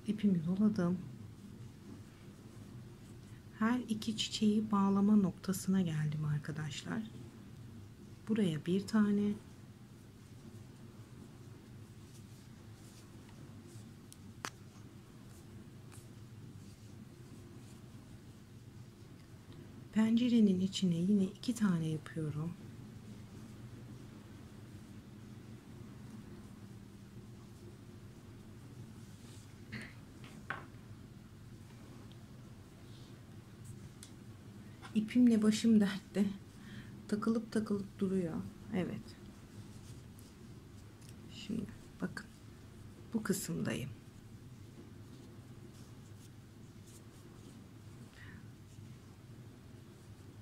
İpimi doladım. Her iki çiçeği bağlama noktasına geldim arkadaşlar. Buraya bir tane, pencerenin içine yine 2 tane yapıyorum. İpimle başım dertte. Takılıp takılıp duruyor. Evet. Şimdi bakın. Bu kısımdayım.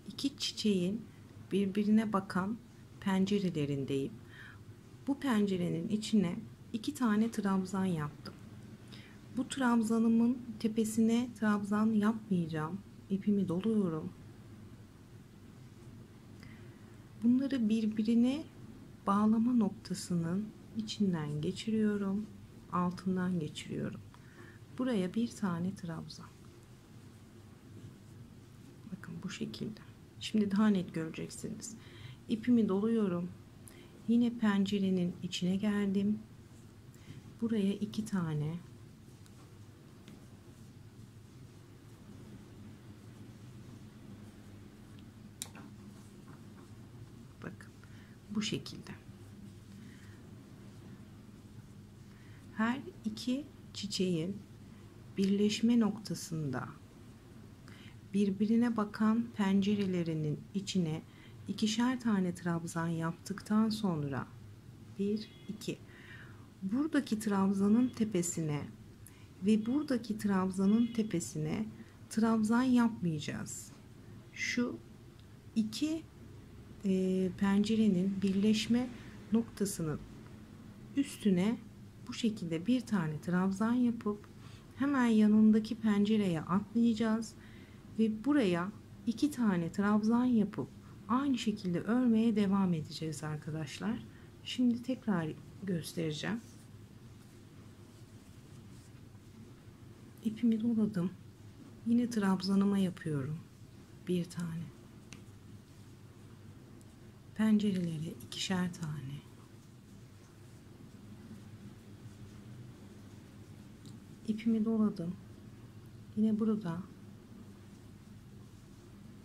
İki çiçeğin birbirine bakan pencerelerindeyim. Bu pencerenin içine 2 tane trabzan yaptım. Bu trabzanımın tepesine trabzan yapmayacağım. İpimi doluyorum. Bunları birbirine bağlama noktasının içinden geçiriyorum, altından geçiriyorum. Buraya bir tane trabzan. Bakın bu şekilde. Şimdi daha net göreceksiniz. İpimi doluyorum. Yine pencerenin içine geldim. Buraya 2 tane. Bakın bu şekilde. Her iki çiçeğin birleşme noktasında birbirine bakan pencerelerinin içine 2'şer tane trabzan yaptıktan sonra 1 2 buradaki trabzanın tepesine ve buradaki trabzanın tepesine trabzan yapmayacağız. Şu iki pencerenin birleşme noktasının üstüne bu şekilde bir tane trabzan yapıp hemen yanındaki pencereye atlayacağız ve buraya 2 tane trabzan yapıp aynı şekilde örmeye devam edeceğiz arkadaşlar. Şimdi tekrar göstereceğim. İpimi doladım. Yine trabzanıma yapıyorum. Bir tane. Pencerelere 2'şer tane. İpimi doladım. Yine burada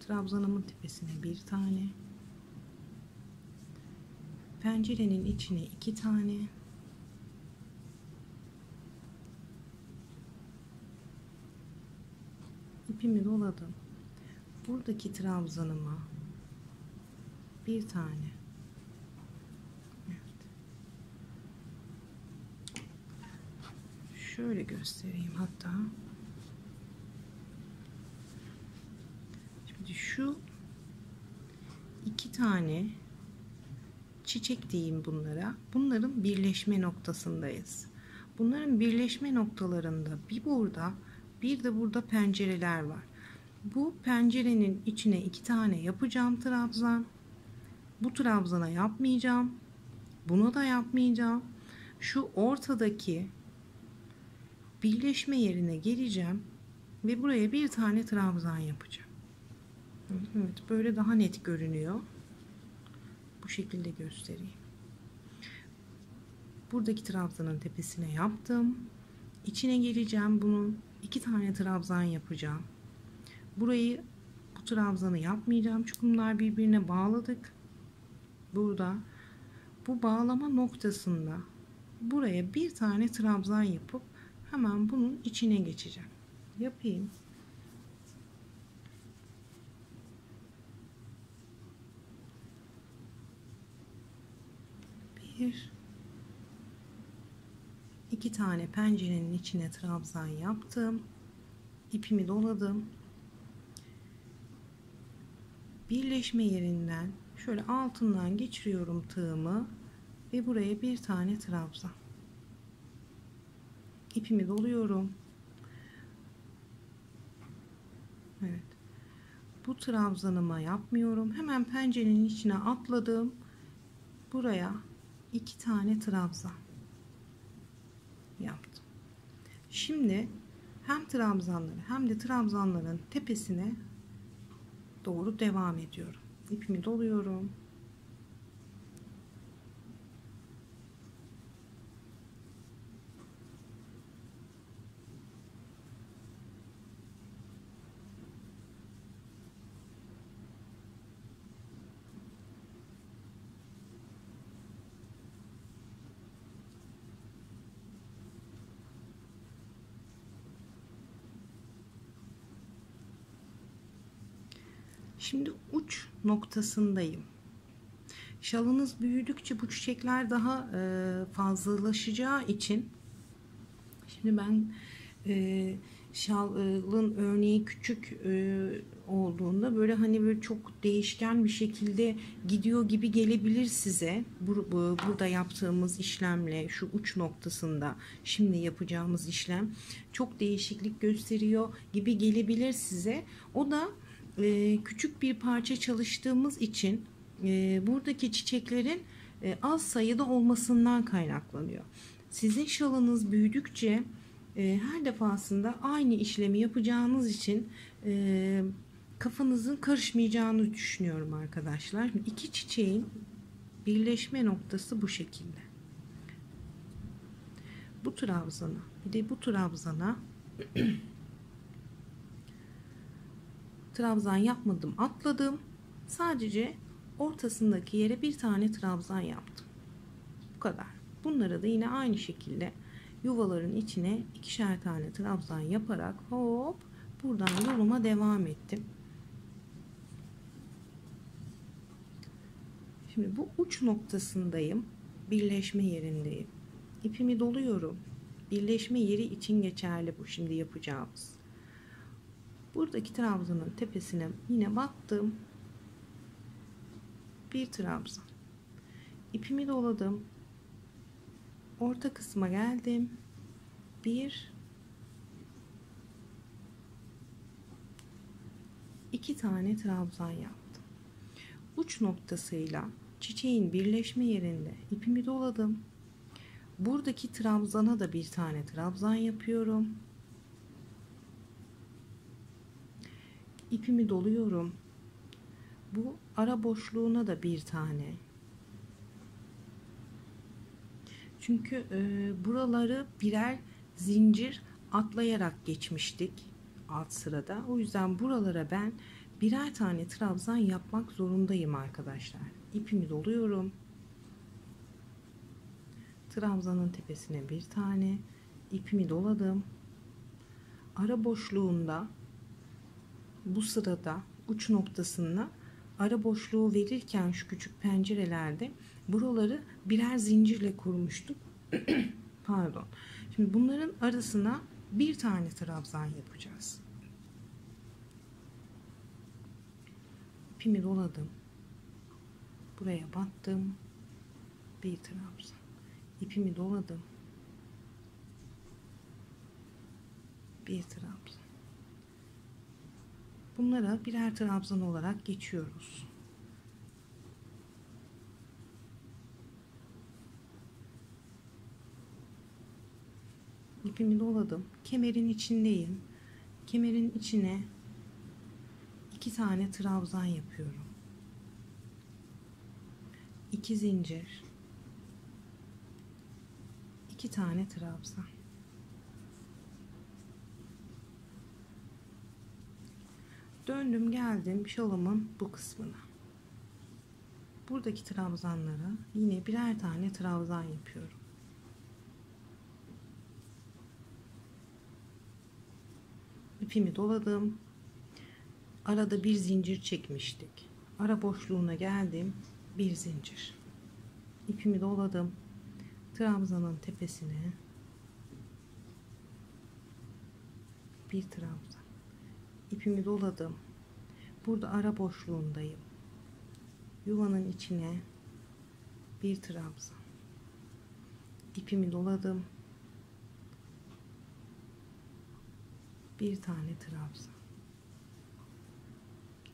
trabzanımın tepesine bir tane. Pencerenin içine 2 tane. İpimi doladım. Buradaki trabzanıma bir tane. Evet. Şöyle göstereyim hatta. Şimdi şu 2 tane çiçek diyeyim bunlara. Bunların birleşme noktasındayız. Bunların birleşme noktalarında bir burada, bir de burada pencereler var. Bu pencerenin içine 2 tane yapacağım trabzan. Bu trabzana yapmayacağım. Buna da yapmayacağım. Şu ortadaki birleşme yerine geleceğim ve buraya bir tane trabzan yapacağım. Evet, böyle daha net görünüyor. Bu şekilde göstereyim. Buradaki trabzanın tepesine yaptım. İçine geleceğim bunun. 2 tane trabzan yapacağım. Burayı, bu trabzanı yapmayacağım çünkü bunlar birbirine bağladık. Burada bu bağlama noktasında buraya bir tane trabzan yapıp hemen bunun içine geçeceğim. Yapayım. Bir, 2 tane pencerenin içine trabzan yaptım. İpimi doladım. Birleşme yerinden şöyle altından geçiriyorum tığımı ve buraya bir tane trabzan. İpimi doluyorum. Evet. Bu trabzanıma yapmıyorum. Hemen pencerenin içine atladım. Buraya 2 tane trabzan yaptım. Şimdi hem trabzanları hem de trabzanların tepesine doğru devam ediyorum. İpimi doluyorum. Şimdi uç noktasındayım. Şalınız büyüdükçe bu çiçekler daha fazlalaşacağı için şimdi ben şalın örneği küçük olduğunda böyle hani böyle çok değişken bir şekilde gidiyor gibi gelebilir size. Burada yaptığımız işlemle şu uç noktasında şimdi yapacağımız işlem çok değişiklik gösteriyor gibi gelebilir size. O da küçük bir parça çalıştığımız için buradaki çiçeklerin az sayıda olmasından kaynaklanıyor. Sizin şalınız büyüdükçe her defasında aynı işlemi yapacağınız için kafanızın karışmayacağını düşünüyorum arkadaşlar. İki çiçeğin birleşme noktası bu şekilde. Bu trabzana bir de bu trabzana trabzan yapmadım, atladım. Sadece ortasındaki yere bir tane trabzan yaptım. Bu kadar. Bunlara da yine aynı şekilde yuvaların içine ikişer tane trabzan yaparak hop buradan yoluma devam ettim. Şimdi bu uç noktasındayım. Birleşme yerindeyim. İpimi doluyorum. Birleşme yeri için geçerli bu şimdi yapacağımız. Buradaki trabzanın tepesine yine battım. Bir trabzan. İpimi doladım. Orta kısma geldim. İki tane trabzan yaptım. Uç noktasıyla çiçeğin birleşme yerinde ipimi doladım. Buradaki trabzana da bir tane trabzan yapıyorum. İpimi doluyorum. Bu ara boşluğuna da bir tane. Çünkü buraları birer zincir atlayarak geçmiştik alt sırada. O yüzden buralara ben birer tane trabzan yapmak zorundayım arkadaşlar. İpimi doluyorum. Trabzanın tepesine bir tane ipimi doladım. Ara boşluğunda bu sırada uç noktasına ara boşluğu verirken şu küçük pencerelerde buraları birer zincirle kurmuştuk. Pardon. Şimdi bunların arasına bir tane trabzan yapacağız. İpimi doladım. Buraya battım. Bir trabzan. İpimi doladım. Bir trabzan. Bunlara birer trabzan olarak geçiyoruz. İpimi doladım. Kemerin içindeyim. Kemerin içine iki tane trabzan yapıyorum. 2 zincir. 2 tane trabzan. Döndüm geldim şalımın bu kısmına. Buradaki trabzanlara yine birer tane trabzan yapıyorum. İpimi doladım. Arada bir zincir çekmiştik. Ara boşluğuna geldim. Bir zincir. İpimi doladım. Trabzanın tepesine bir trabzan. İpimi doladım. Burada ara boşluğundayım. Yuvanın içine bir trabzan. İpimi doladım. Bir tane trabzan.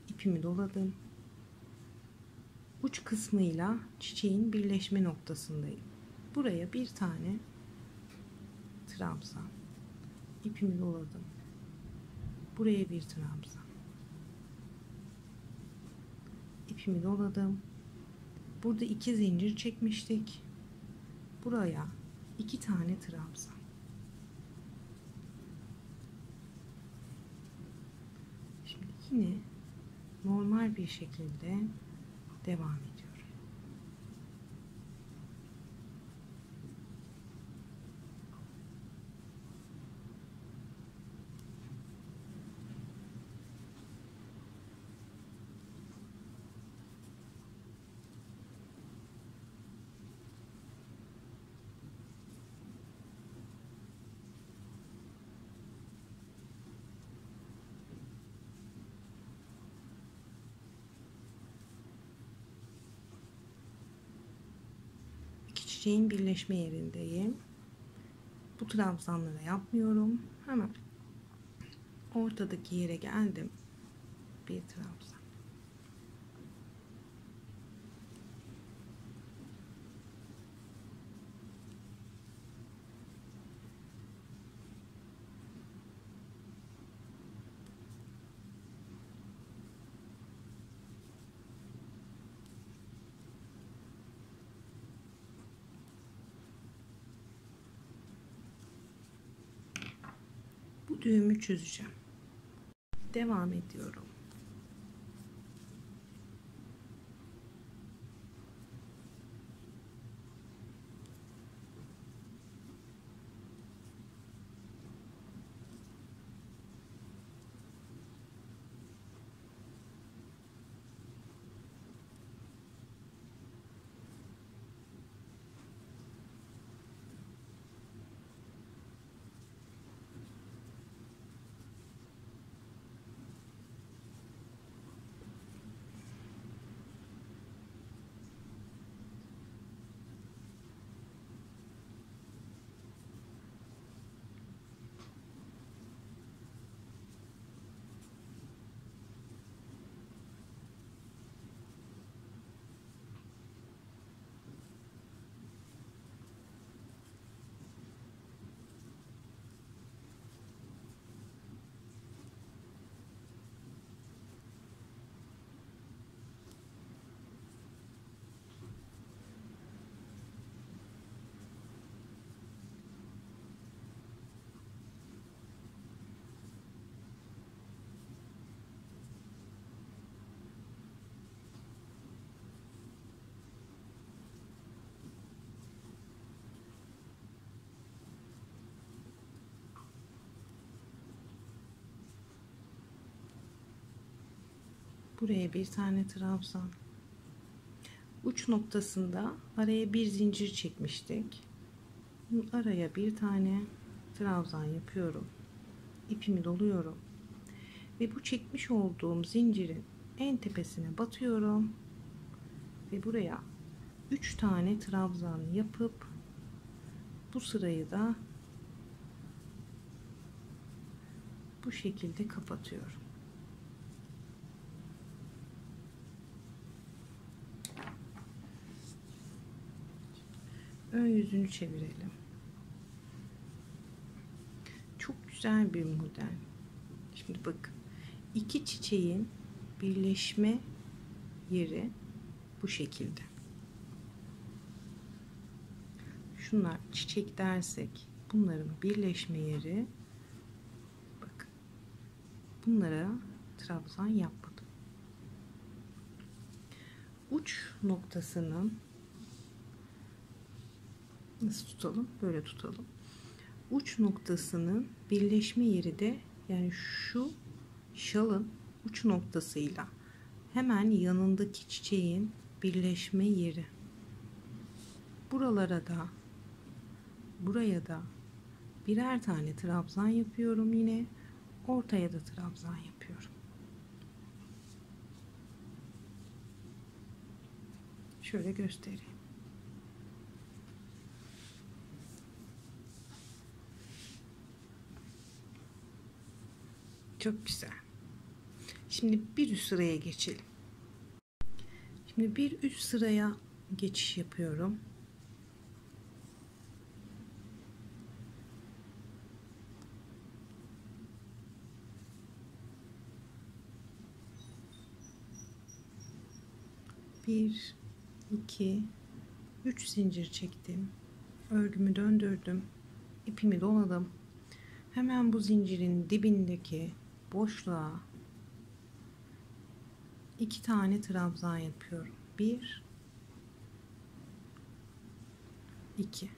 İpimi doladım. Uç kısmıyla çiçeğin birleşme noktasındayım. Buraya bir tane trabzan. İpimi doladım. Buraya bir trabzan. İpimi doladım. Burada 2 zincir çekmiştik. Buraya 2 tane trabzan. Şimdi yine normal bir şekilde devam ediyorum. Çiçeğin birleşme yerindeyim. Bu trabzanları yapmıyorum. Hemen ortadaki yere geldim. Bir trabzan. bu düğümü çözeceğim. Devam ediyorum. Buraya bir tane trabzan. Uç noktasında araya bir zincir çekmiştik. Araya bir tane trabzan yapıyorum. İpimi doluyorum. Ve bu çekmiş olduğum zincirin en tepesine batıyorum. Ve buraya 3 tane trabzan yapıp bu sırayı da bu şekilde kapatıyorum. Ön yüzünü çevirelim. Çok güzel bir model. Şimdi bakın. İki çiçeğin birleşme yeri bu şekilde. Şunlar çiçek dersek bunların birleşme yeri, bakın, bunlara trabzan yapmadım. Uç noktasının, nasıl tutalım? Böyle tutalım. Uç noktasının birleşme yeri de, yani şu şalın uç noktasıyla hemen yanındaki çiçeğin birleşme yeri. Buralara da, buraya da birer tane trabzan yapıyorum yine. Ortaya da trabzan yapıyorum. Şöyle göstereyim. Çok güzel. Şimdi bir üst sıraya geçelim. Şimdi bir üst sıraya geçiş yapıyorum. Bir, iki, üç zincir çektim. Örgümü döndürdüm. İpimi doladım. Hemen bu zincirin dibindeki boşluğa 2 tane trabzan yapıyorum. 1, 2.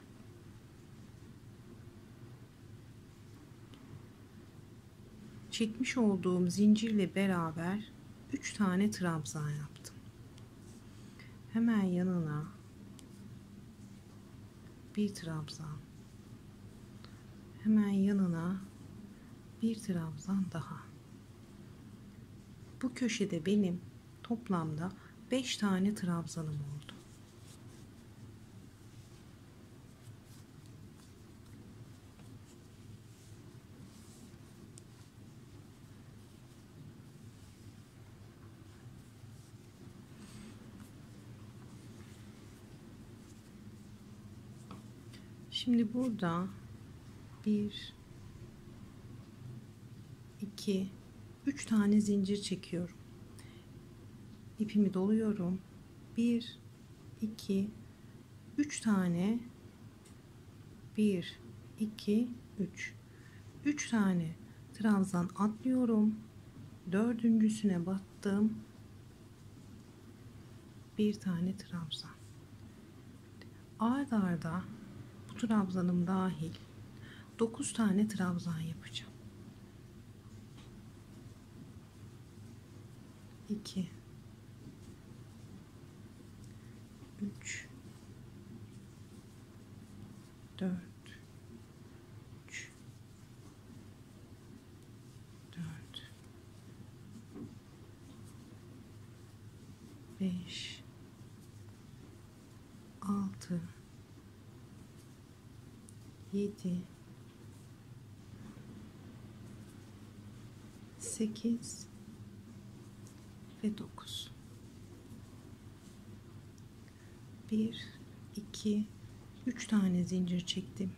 Çekmiş olduğum zincirle beraber 3 tane trabzan yaptım. Hemen yanına bir trabzan. Hemen yanına bir trabzan daha. Bu köşede benim toplamda 5 tane trabzanım oldu. Şimdi burada 1, 2, 3 tane zincir çekiyorum. İpimi doluyorum. 1, 2, 3 tane, 1, 2, 3. 3 tane trabzan atlıyorum. Dördüncüsüne battım. Bir tane trabzan. Ard arda bu trabzanım dahil 9 tane trabzan yapacağım. 2 3 4 3 4 5 6 7 8 ve 9. 1 2 3 tane zincir çektim.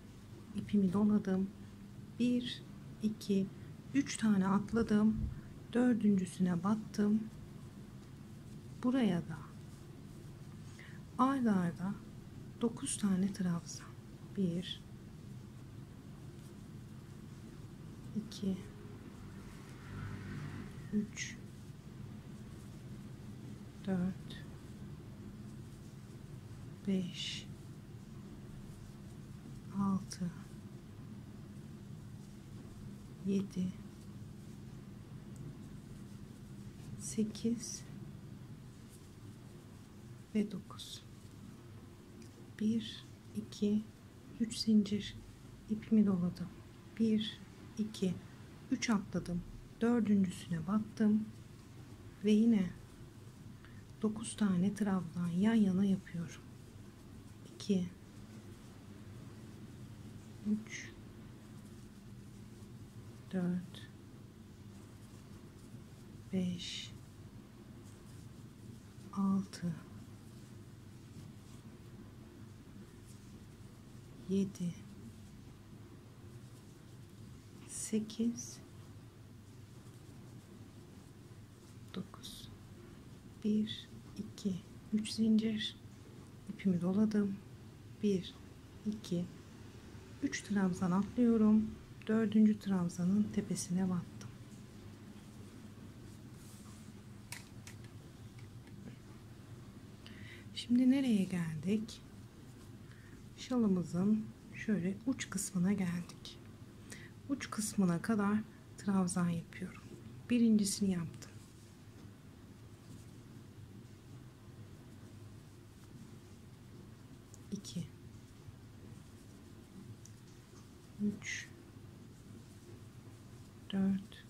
İpimi doladım. 1 2 3 tane atladım. Dördüncüsüne battım. Buraya da arda arda 9 tane trabzan. 1 2 3 4 5 6 7 8 ve 9. 1 2 3 zincir ipimi doladım. 1 2 3 atladım. Dördüncüsüne battım ve yine 9 tane trabzan yan yana yapıyorum. 2 3 4 5 6 7 8 9. 1 2 3 zincir ipimi doladım. 1 2 3 trabzan atlıyorum. Dördüncü trabzanın tepesine battım. Şimdi nereye geldik? Şalımızın şöyle uç kısmına geldik. Uç kısmına kadar trabzan yapıyorum. Birincisini yaptım. 2 3 4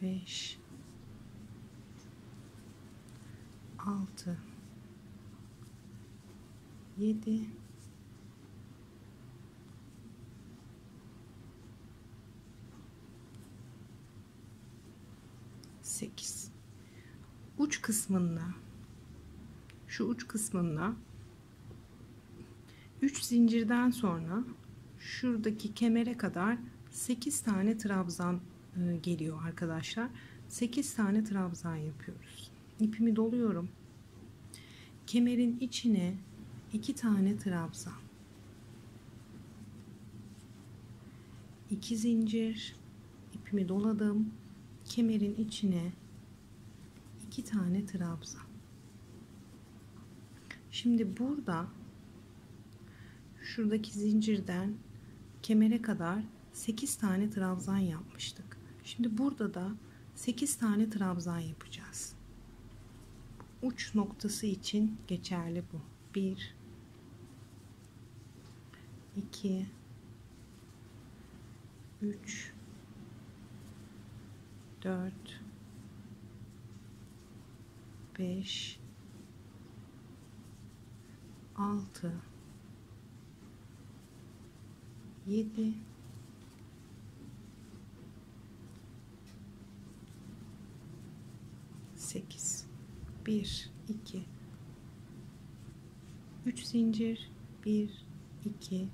5 6 7 8. Uç kısmında, şu uç kısmında 3 zincirden sonra şuradaki kemere kadar 8 tane trabzan geliyor arkadaşlar. 8 tane trabzan yapıyoruz. İpimi doluyorum. Kemerin içine 2 tane trabzan, 2 zincir ipimi doladım. Kemerin içine 2 tane trabzan. Şimdi burada şuradaki zincirden kemere kadar 8 tane trabzan yapmıştık. Şimdi burada da 8 tane trabzan yapacağız. Uç noktası için geçerli bu. 1 2 3 4 5 6 7 8. 1 2 3 zincir, 1 2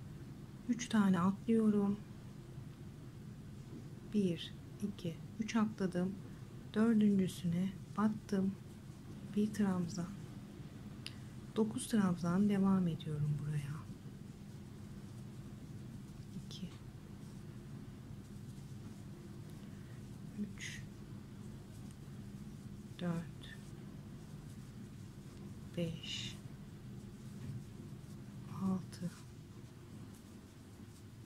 3 tane atlıyorum. 1 2 3 atladım. Dördüncüsüne battım. Bir trabzan. 9 trabzan devam ediyorum buraya. 2 3 4 5 6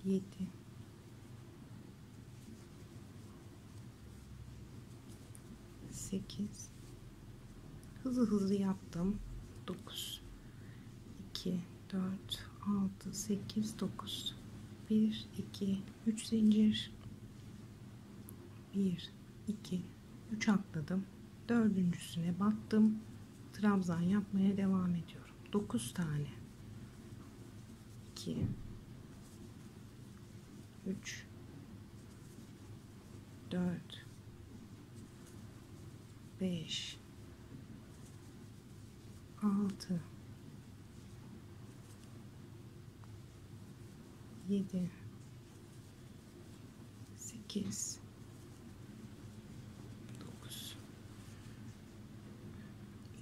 7 8 hızlı yaptım. 9 2 4 6 8 9 1 2 3 zincir, 1 2 3 atladım, dördüncüsüne battım, trabzan yapmaya devam ediyorum. 9 tane, 2 3 4 5 6 7 8 9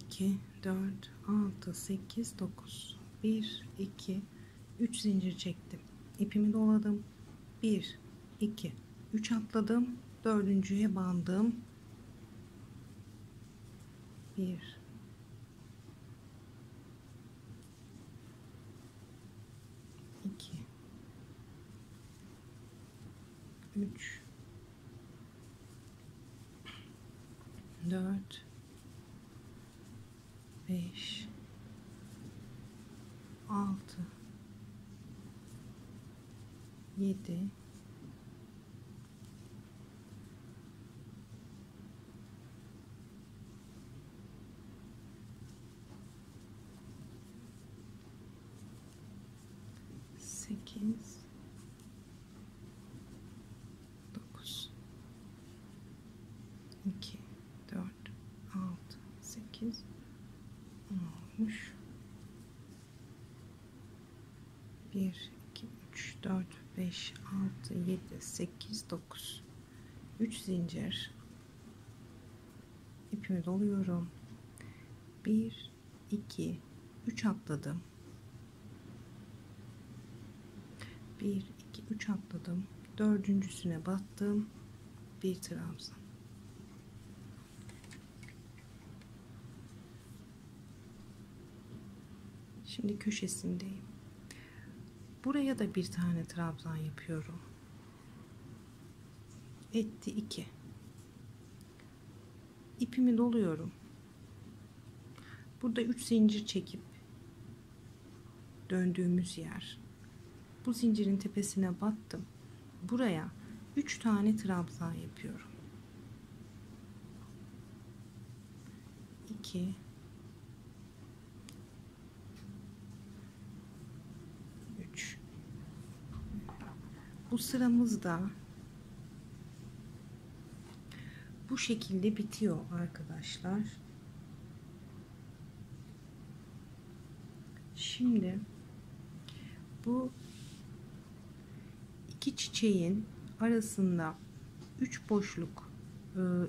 2 4 6 8 9 1 2 3 zincir çektim, ipimi doladım, 1 2 3 atladım, dördüncüye bandım, 1 2 3 4 5 6 7 8 9 2 4 6 8 olmuş. 1 2 3 4 5 6 7 8 9 3 zincir, ipimi doluyorum, 1 2 3 atladım, 1 2 3 atladım, dördüncüsüne battım, bir trabzan. Şimdi köşesindeyim. Buraya da bir tane trabzan yapıyorum. Etti 2. İpimi doluyorum. Burada 3 zincir çekip döndüğümüz yer. Bu zincirin tepesine battım. Buraya 3 tane trabzan yapıyorum. 2 3. Bu sıramızda bu şekilde bitiyor arkadaşlar. Şimdi bu iki çiçeğin arasında 3 boşluk,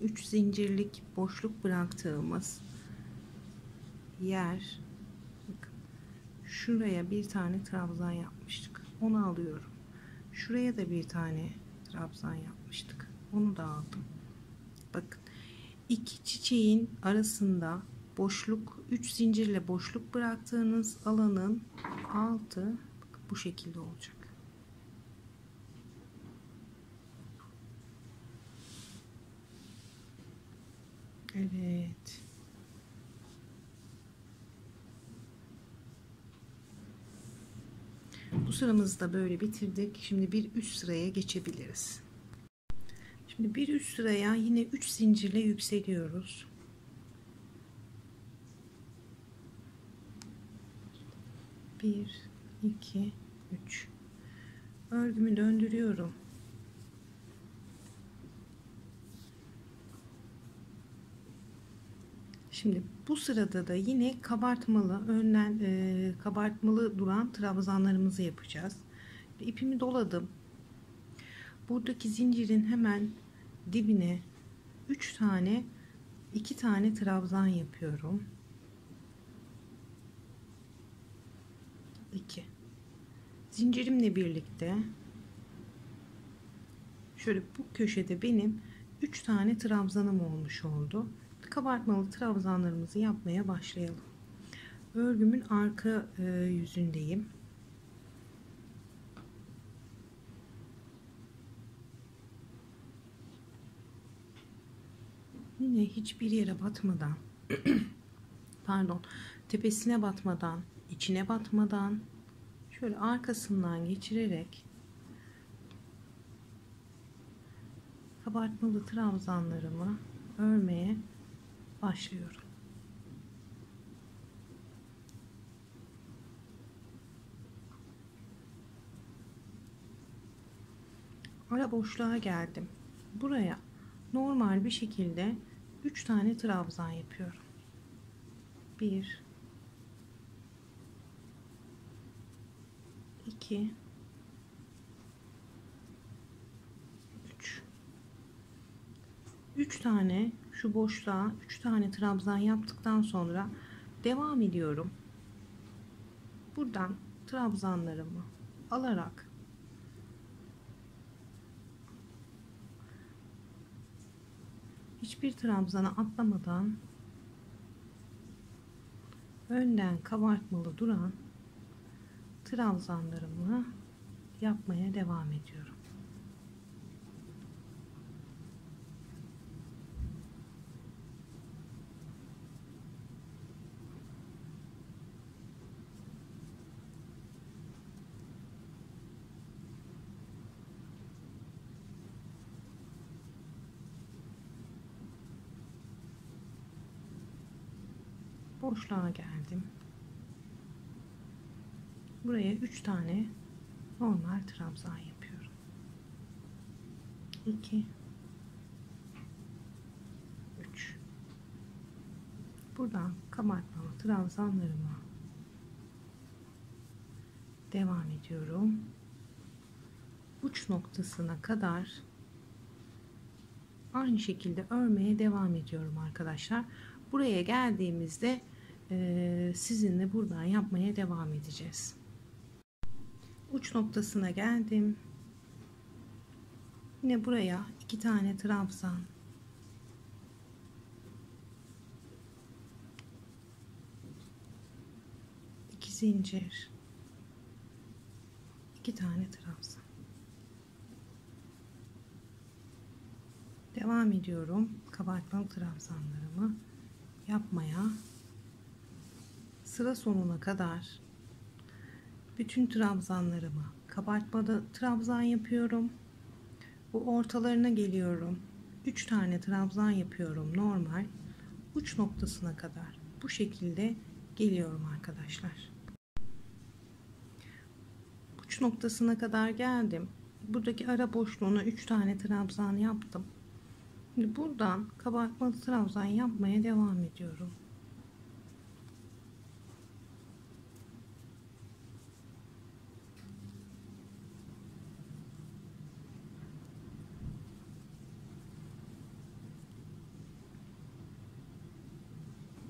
3 zincirlik boşluk bıraktığımız yer, bakın şuraya bir tane trabzan yapmıştık, onu alıyorum. Şuraya da bir tane trabzan yapmıştık, onu da aldım. Bakın iki çiçeğin arasında boşluk, 3 zincirle boşluk bıraktığınız alanın altı bu şekilde olacak. Evet. Bu sıramızı da böyle bitirdik. Şimdi bir üst sıraya geçebiliriz. Şimdi bir üst sıraya yine 3 zincirle yükseliyoruz. 1 2 3. Örgümü döndürüyorum. Şimdi bu sırada da yine kabartmalı, önden kabartmalı duran trabzanlarımızı yapacağız. İpimi doladım. Buradaki zincirin hemen dibine 3 tane, 2 tane trabzan yapıyorum. 2. Zincirimle birlikte şöyle bu köşede benim 3 tane trabzanım olmuş oldu. Kabartmalı trabzanlarımızı yapmaya başlayalım. Örgümün arka yüzündeyim. Yine hiçbir yere batmadan pardon, tepesine batmadan, içine batmadan şöyle arkasından geçirerek kabartmalı trabzanlarımı örmeye başlıyorum. Ara boşluğa geldim. Buraya normal bir şekilde 3 tane trabzan yapıyorum. 1 2 3 tane şu boşluğa 3 tane trabzan yaptıktan sonra devam ediyorum. Buradan trabzanlarımı alarak hiçbir trabzana atlamadan önden kabartmalı duran trabzanlarımı yapmaya devam ediyorum. Boşluğa geldim. Buraya 3 tane normal trabzan yapıyorum. 2 3 buradan kabartmalı trabzanlarıma devam ediyorum. Uç noktasına kadar aynı şekilde örmeye devam ediyorum arkadaşlar. Buraya geldiğimizde sizinle buradan yapmaya devam edeceğiz. Uç noktasına geldim. Yine buraya 2 tane trabzan, 2 zincir, 2 tane trabzan. Devam ediyorum kabartmalı trabzanlarımı yapmaya. Sıra sonuna kadar bütün trabzanlarımı kabartmalı trabzan yapıyorum. Bu ortalarına geliyorum. 3 tane trabzan yapıyorum normal. Uç noktasına kadar bu şekilde geliyorum arkadaşlar. Uç noktasına kadar geldim. Buradaki ara boşluğuna 3 tane trabzan yaptım. Şimdi buradan kabartmalı trabzan yapmaya devam ediyorum.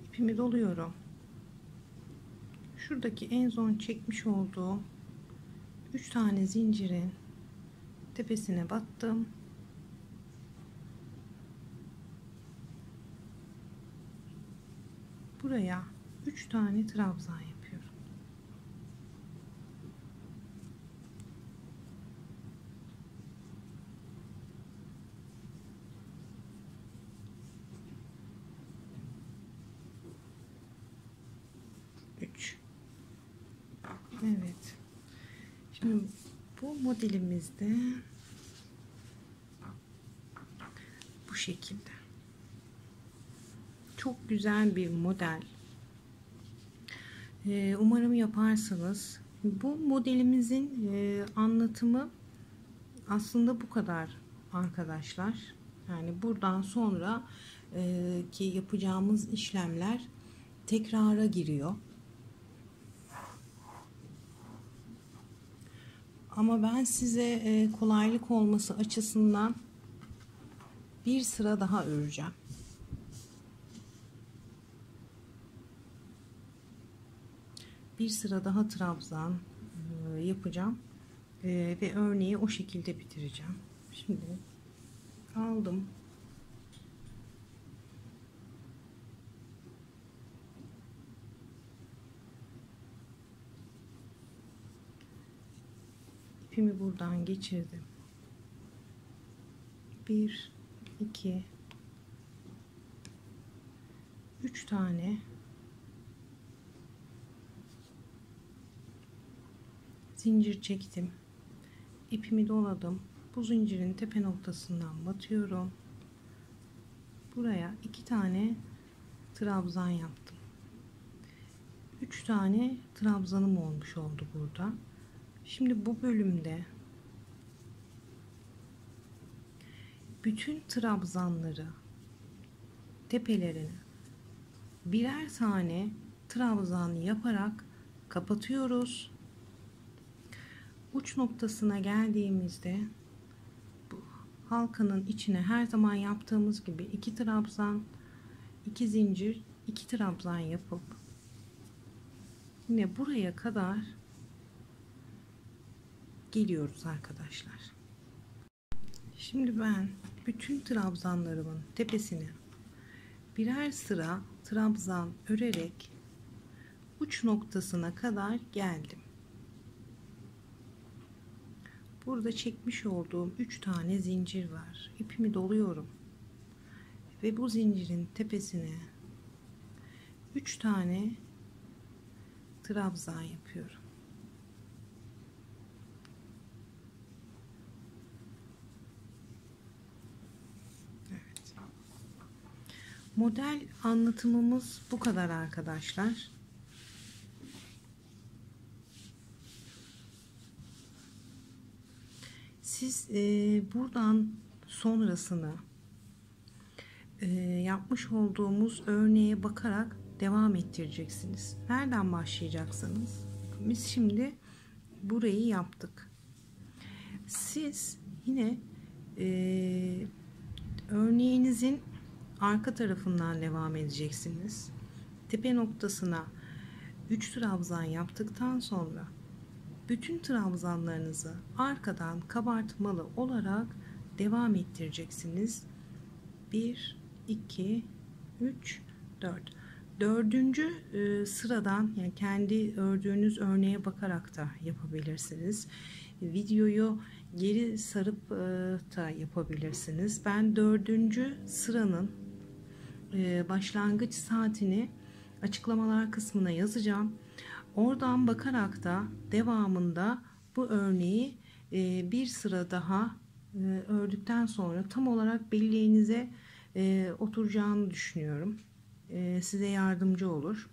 İpimi doluyorum. Şuradaki en son çekmiş olduğum 3 tane zincirin tepesine battım. Buraya 3 tane trabzan yapıyorum. Evet. Şimdi bu modelimizde bu şekilde. Çok güzel bir model. Umarım yaparsınız. Bu modelimizin anlatımı aslında bu kadar arkadaşlar. Yani buradan sonra ki yapacağımız işlemler tekrara giriyor. Ama ben size kolaylık olması açısından bir sıra daha öreceğim. Bir sıra daha trabzan yapacağım ve örneği o şekilde bitireceğim. Şimdi aldım ipimi buradan geçirdim. 1 2 3 tane zincir çektim. İpimi doladım. Bu zincirin tepe noktasından batıyorum. Buraya 2 tane trabzan yaptım. 3 tane trabzanım olmuş oldu burada. Şimdi bu bölümde bütün trabzanları, tepelerini birer tane trabzan yaparak kapatıyoruz. Uç noktasına geldiğimizde bu halkanın içine her zaman yaptığımız gibi 2 trabzan, 2 zincir, 2 trabzan yapıp yine buraya kadar geliyoruz arkadaşlar. Şimdi ben bütün trabzanlarımın tepesine birer sıra trabzan örerek uç noktasına kadar geldim. Burada çekmiş olduğum 3 tane zincir var. İpimi doluyorum ve bu zincirin tepesine 3 tane trabzan yapıyorum. Evet. Model anlatımımız bu kadar arkadaşlar. Siz buradan sonrasını yapmış olduğumuz örneğe bakarak devam ettireceksiniz. Nereden başlayacaksınız? Biz şimdi burayı yaptık. Siz yine örneğinizin arka tarafından devam edeceksiniz. Tepe noktasına 3 trabzan yaptıktan sonra bütün trabzanlarınızı arkadan kabartmalı olarak devam ettireceksiniz. 1 2 3 4. Dördüncü sıradan, yani kendi ördüğünüz örneğe bakarak da yapabilirsiniz. Videoyu geri sarıp da yapabilirsiniz. Ben 4. sıranın başlangıç saatini açıklamalar kısmına yazacağım. Oradan bakarak da devamında bu örneği bir sıra daha ördükten sonra tam olarak belleğinize oturacağını düşünüyorum. Size yardımcı olur.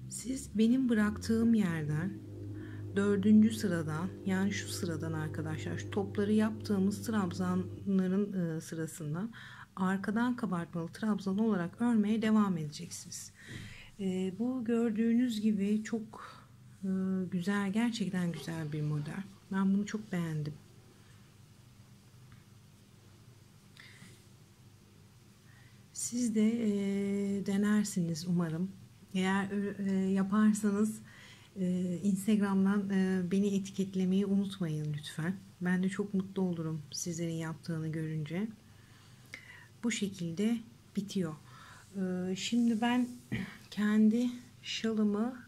Siz benim bıraktığım yerden 4. sıradan, yani şu sıradan arkadaşlar, şu topları yaptığımız trabzanların sırasından arkadan kabartmalı trabzan olarak örmeye devam edeceksiniz. Bu gördüğünüz gibi çok güzel, gerçekten güzel bir model. Ben bunu çok beğendim. Siz de denersiniz umarım. Eğer yaparsanız Instagram'dan beni etiketlemeyi unutmayın lütfen. Ben de çok mutlu olurum sizlerin yaptığını görünce. Bu şekilde bitiyor. Şimdi ben kendi şalımı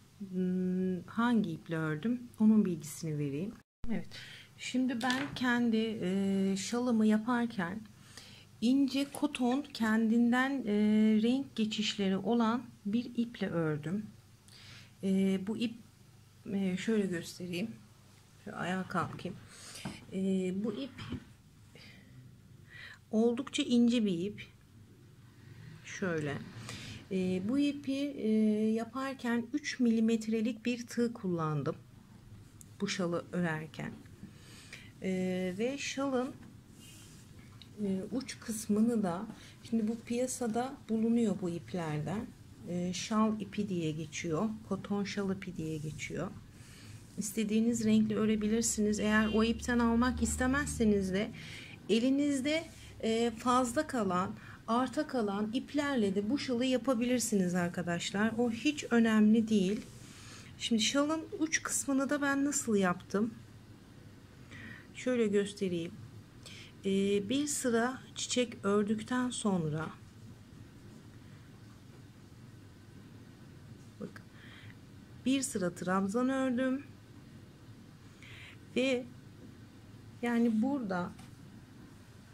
hangi iple ördüm onun bilgisini vereyim. Evet. Şimdi ben kendi şalımı yaparken ince koton, kendinden renk geçişleri olan bir iple ördüm. Bu ip şöyle göstereyim. Şöyle ayağa kalkayım. Bu ip oldukça ince bir ip. Şöyle. Bu ipi yaparken 3 milimetrelik bir tığ kullandım. Bu şalı örerken. Ve şalın uç kısmını da, şimdi bu piyasada bulunuyor bu iplerden. Şal ipi diye geçiyor. Koton şal ipi diye geçiyor. İstediğiniz renkle örebilirsiniz. Eğer o ipten almak istemezseniz de elinizde fazla kalan, arta kalan iplerle de bu şalı yapabilirsiniz arkadaşlar. O hiç önemli değil. Şimdi şalın uç kısmını da ben nasıl yaptım? Şöyle göstereyim. Bir sıra çiçek ördükten sonra bakın, bir sıra trabzan ördüm. Ve yani burada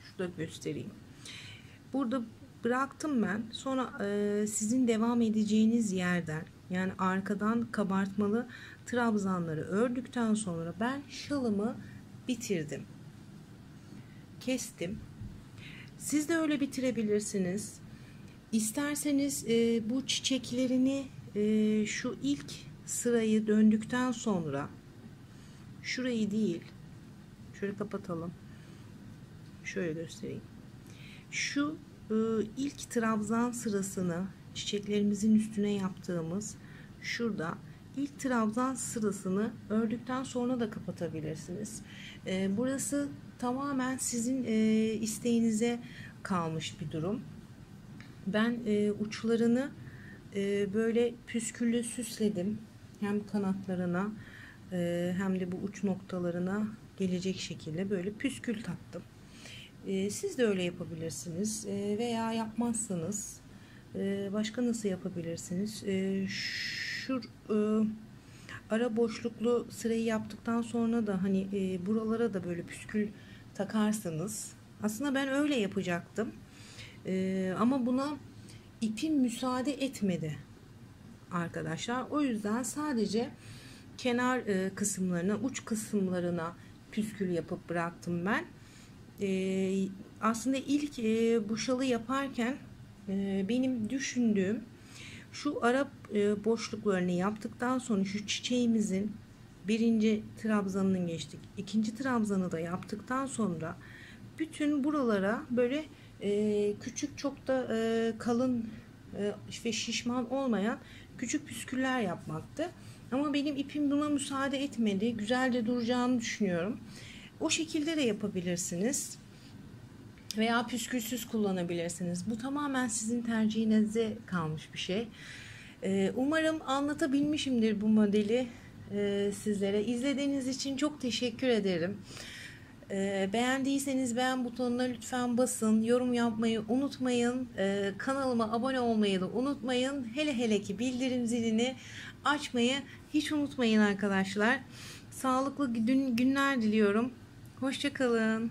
şurada göstereyim. Burada bıraktım ben. Sonra sizin devam edeceğiniz yerden, yani arkadan kabartmalı trabzanları ördükten sonra ben şalımı bitirdim. Kestim. Siz de öyle bitirebilirsiniz. İsterseniz bu çiçeklerini şu ilk sırayı döndükten sonra, şurayı değil, şöyle kapatalım. Şöyle göstereyim. Şu ilk trabzan sırasını çiçeklerimizin üstüne yaptığımız şurada ilk trabzan sırasını ördükten sonra da kapatabilirsiniz. Burası tamamen sizin isteğinize kalmış bir durum. Ben uçlarını böyle püsküllü süsledim. Hem kanatlarına hem de bu uç noktalarına gelecek şekilde böyle püskül taktım. Siz de öyle yapabilirsiniz. Veya yapmazsanız başka nasıl yapabilirsiniz? Şu ara boşluklu sırayı yaptıktan sonra da hani buralara da böyle püskül takarsanız, aslında ben öyle yapacaktım. Ama buna ipim müsaade etmedi arkadaşlar. O yüzden sadece kenar kısımlarına, uç kısımlarına püskül yapıp bıraktım ben. Aslında ilk bu şalı yaparken benim düşündüğüm, şu ara boşluklarını yaptıktan sonra şu çiçeğimizin birinci trabzanını geçtik. İkinci trabzanı da yaptıktan sonra bütün buralara böyle küçük, çok da kalın ve şişman olmayan küçük püsküller yapmaktı. Ama benim ipim buna müsaade etmedi. Güzel de duracağını düşünüyorum. O şekilde de yapabilirsiniz. Veya püskülsüz kullanabilirsiniz. Bu tamamen sizin tercihinize kalmış bir şey. Umarım anlatabilmişimdir bu modeli sizlere. İzlediğiniz için çok teşekkür ederim. Beğendiyseniz beğen butonuna lütfen basın. Yorum yapmayı unutmayın. Kanalıma abone olmayı da unutmayın. Hele hele ki bildirim zilini açmayı hiç unutmayın arkadaşlar. Sağlıklı günler diliyorum. Hoşça kalın.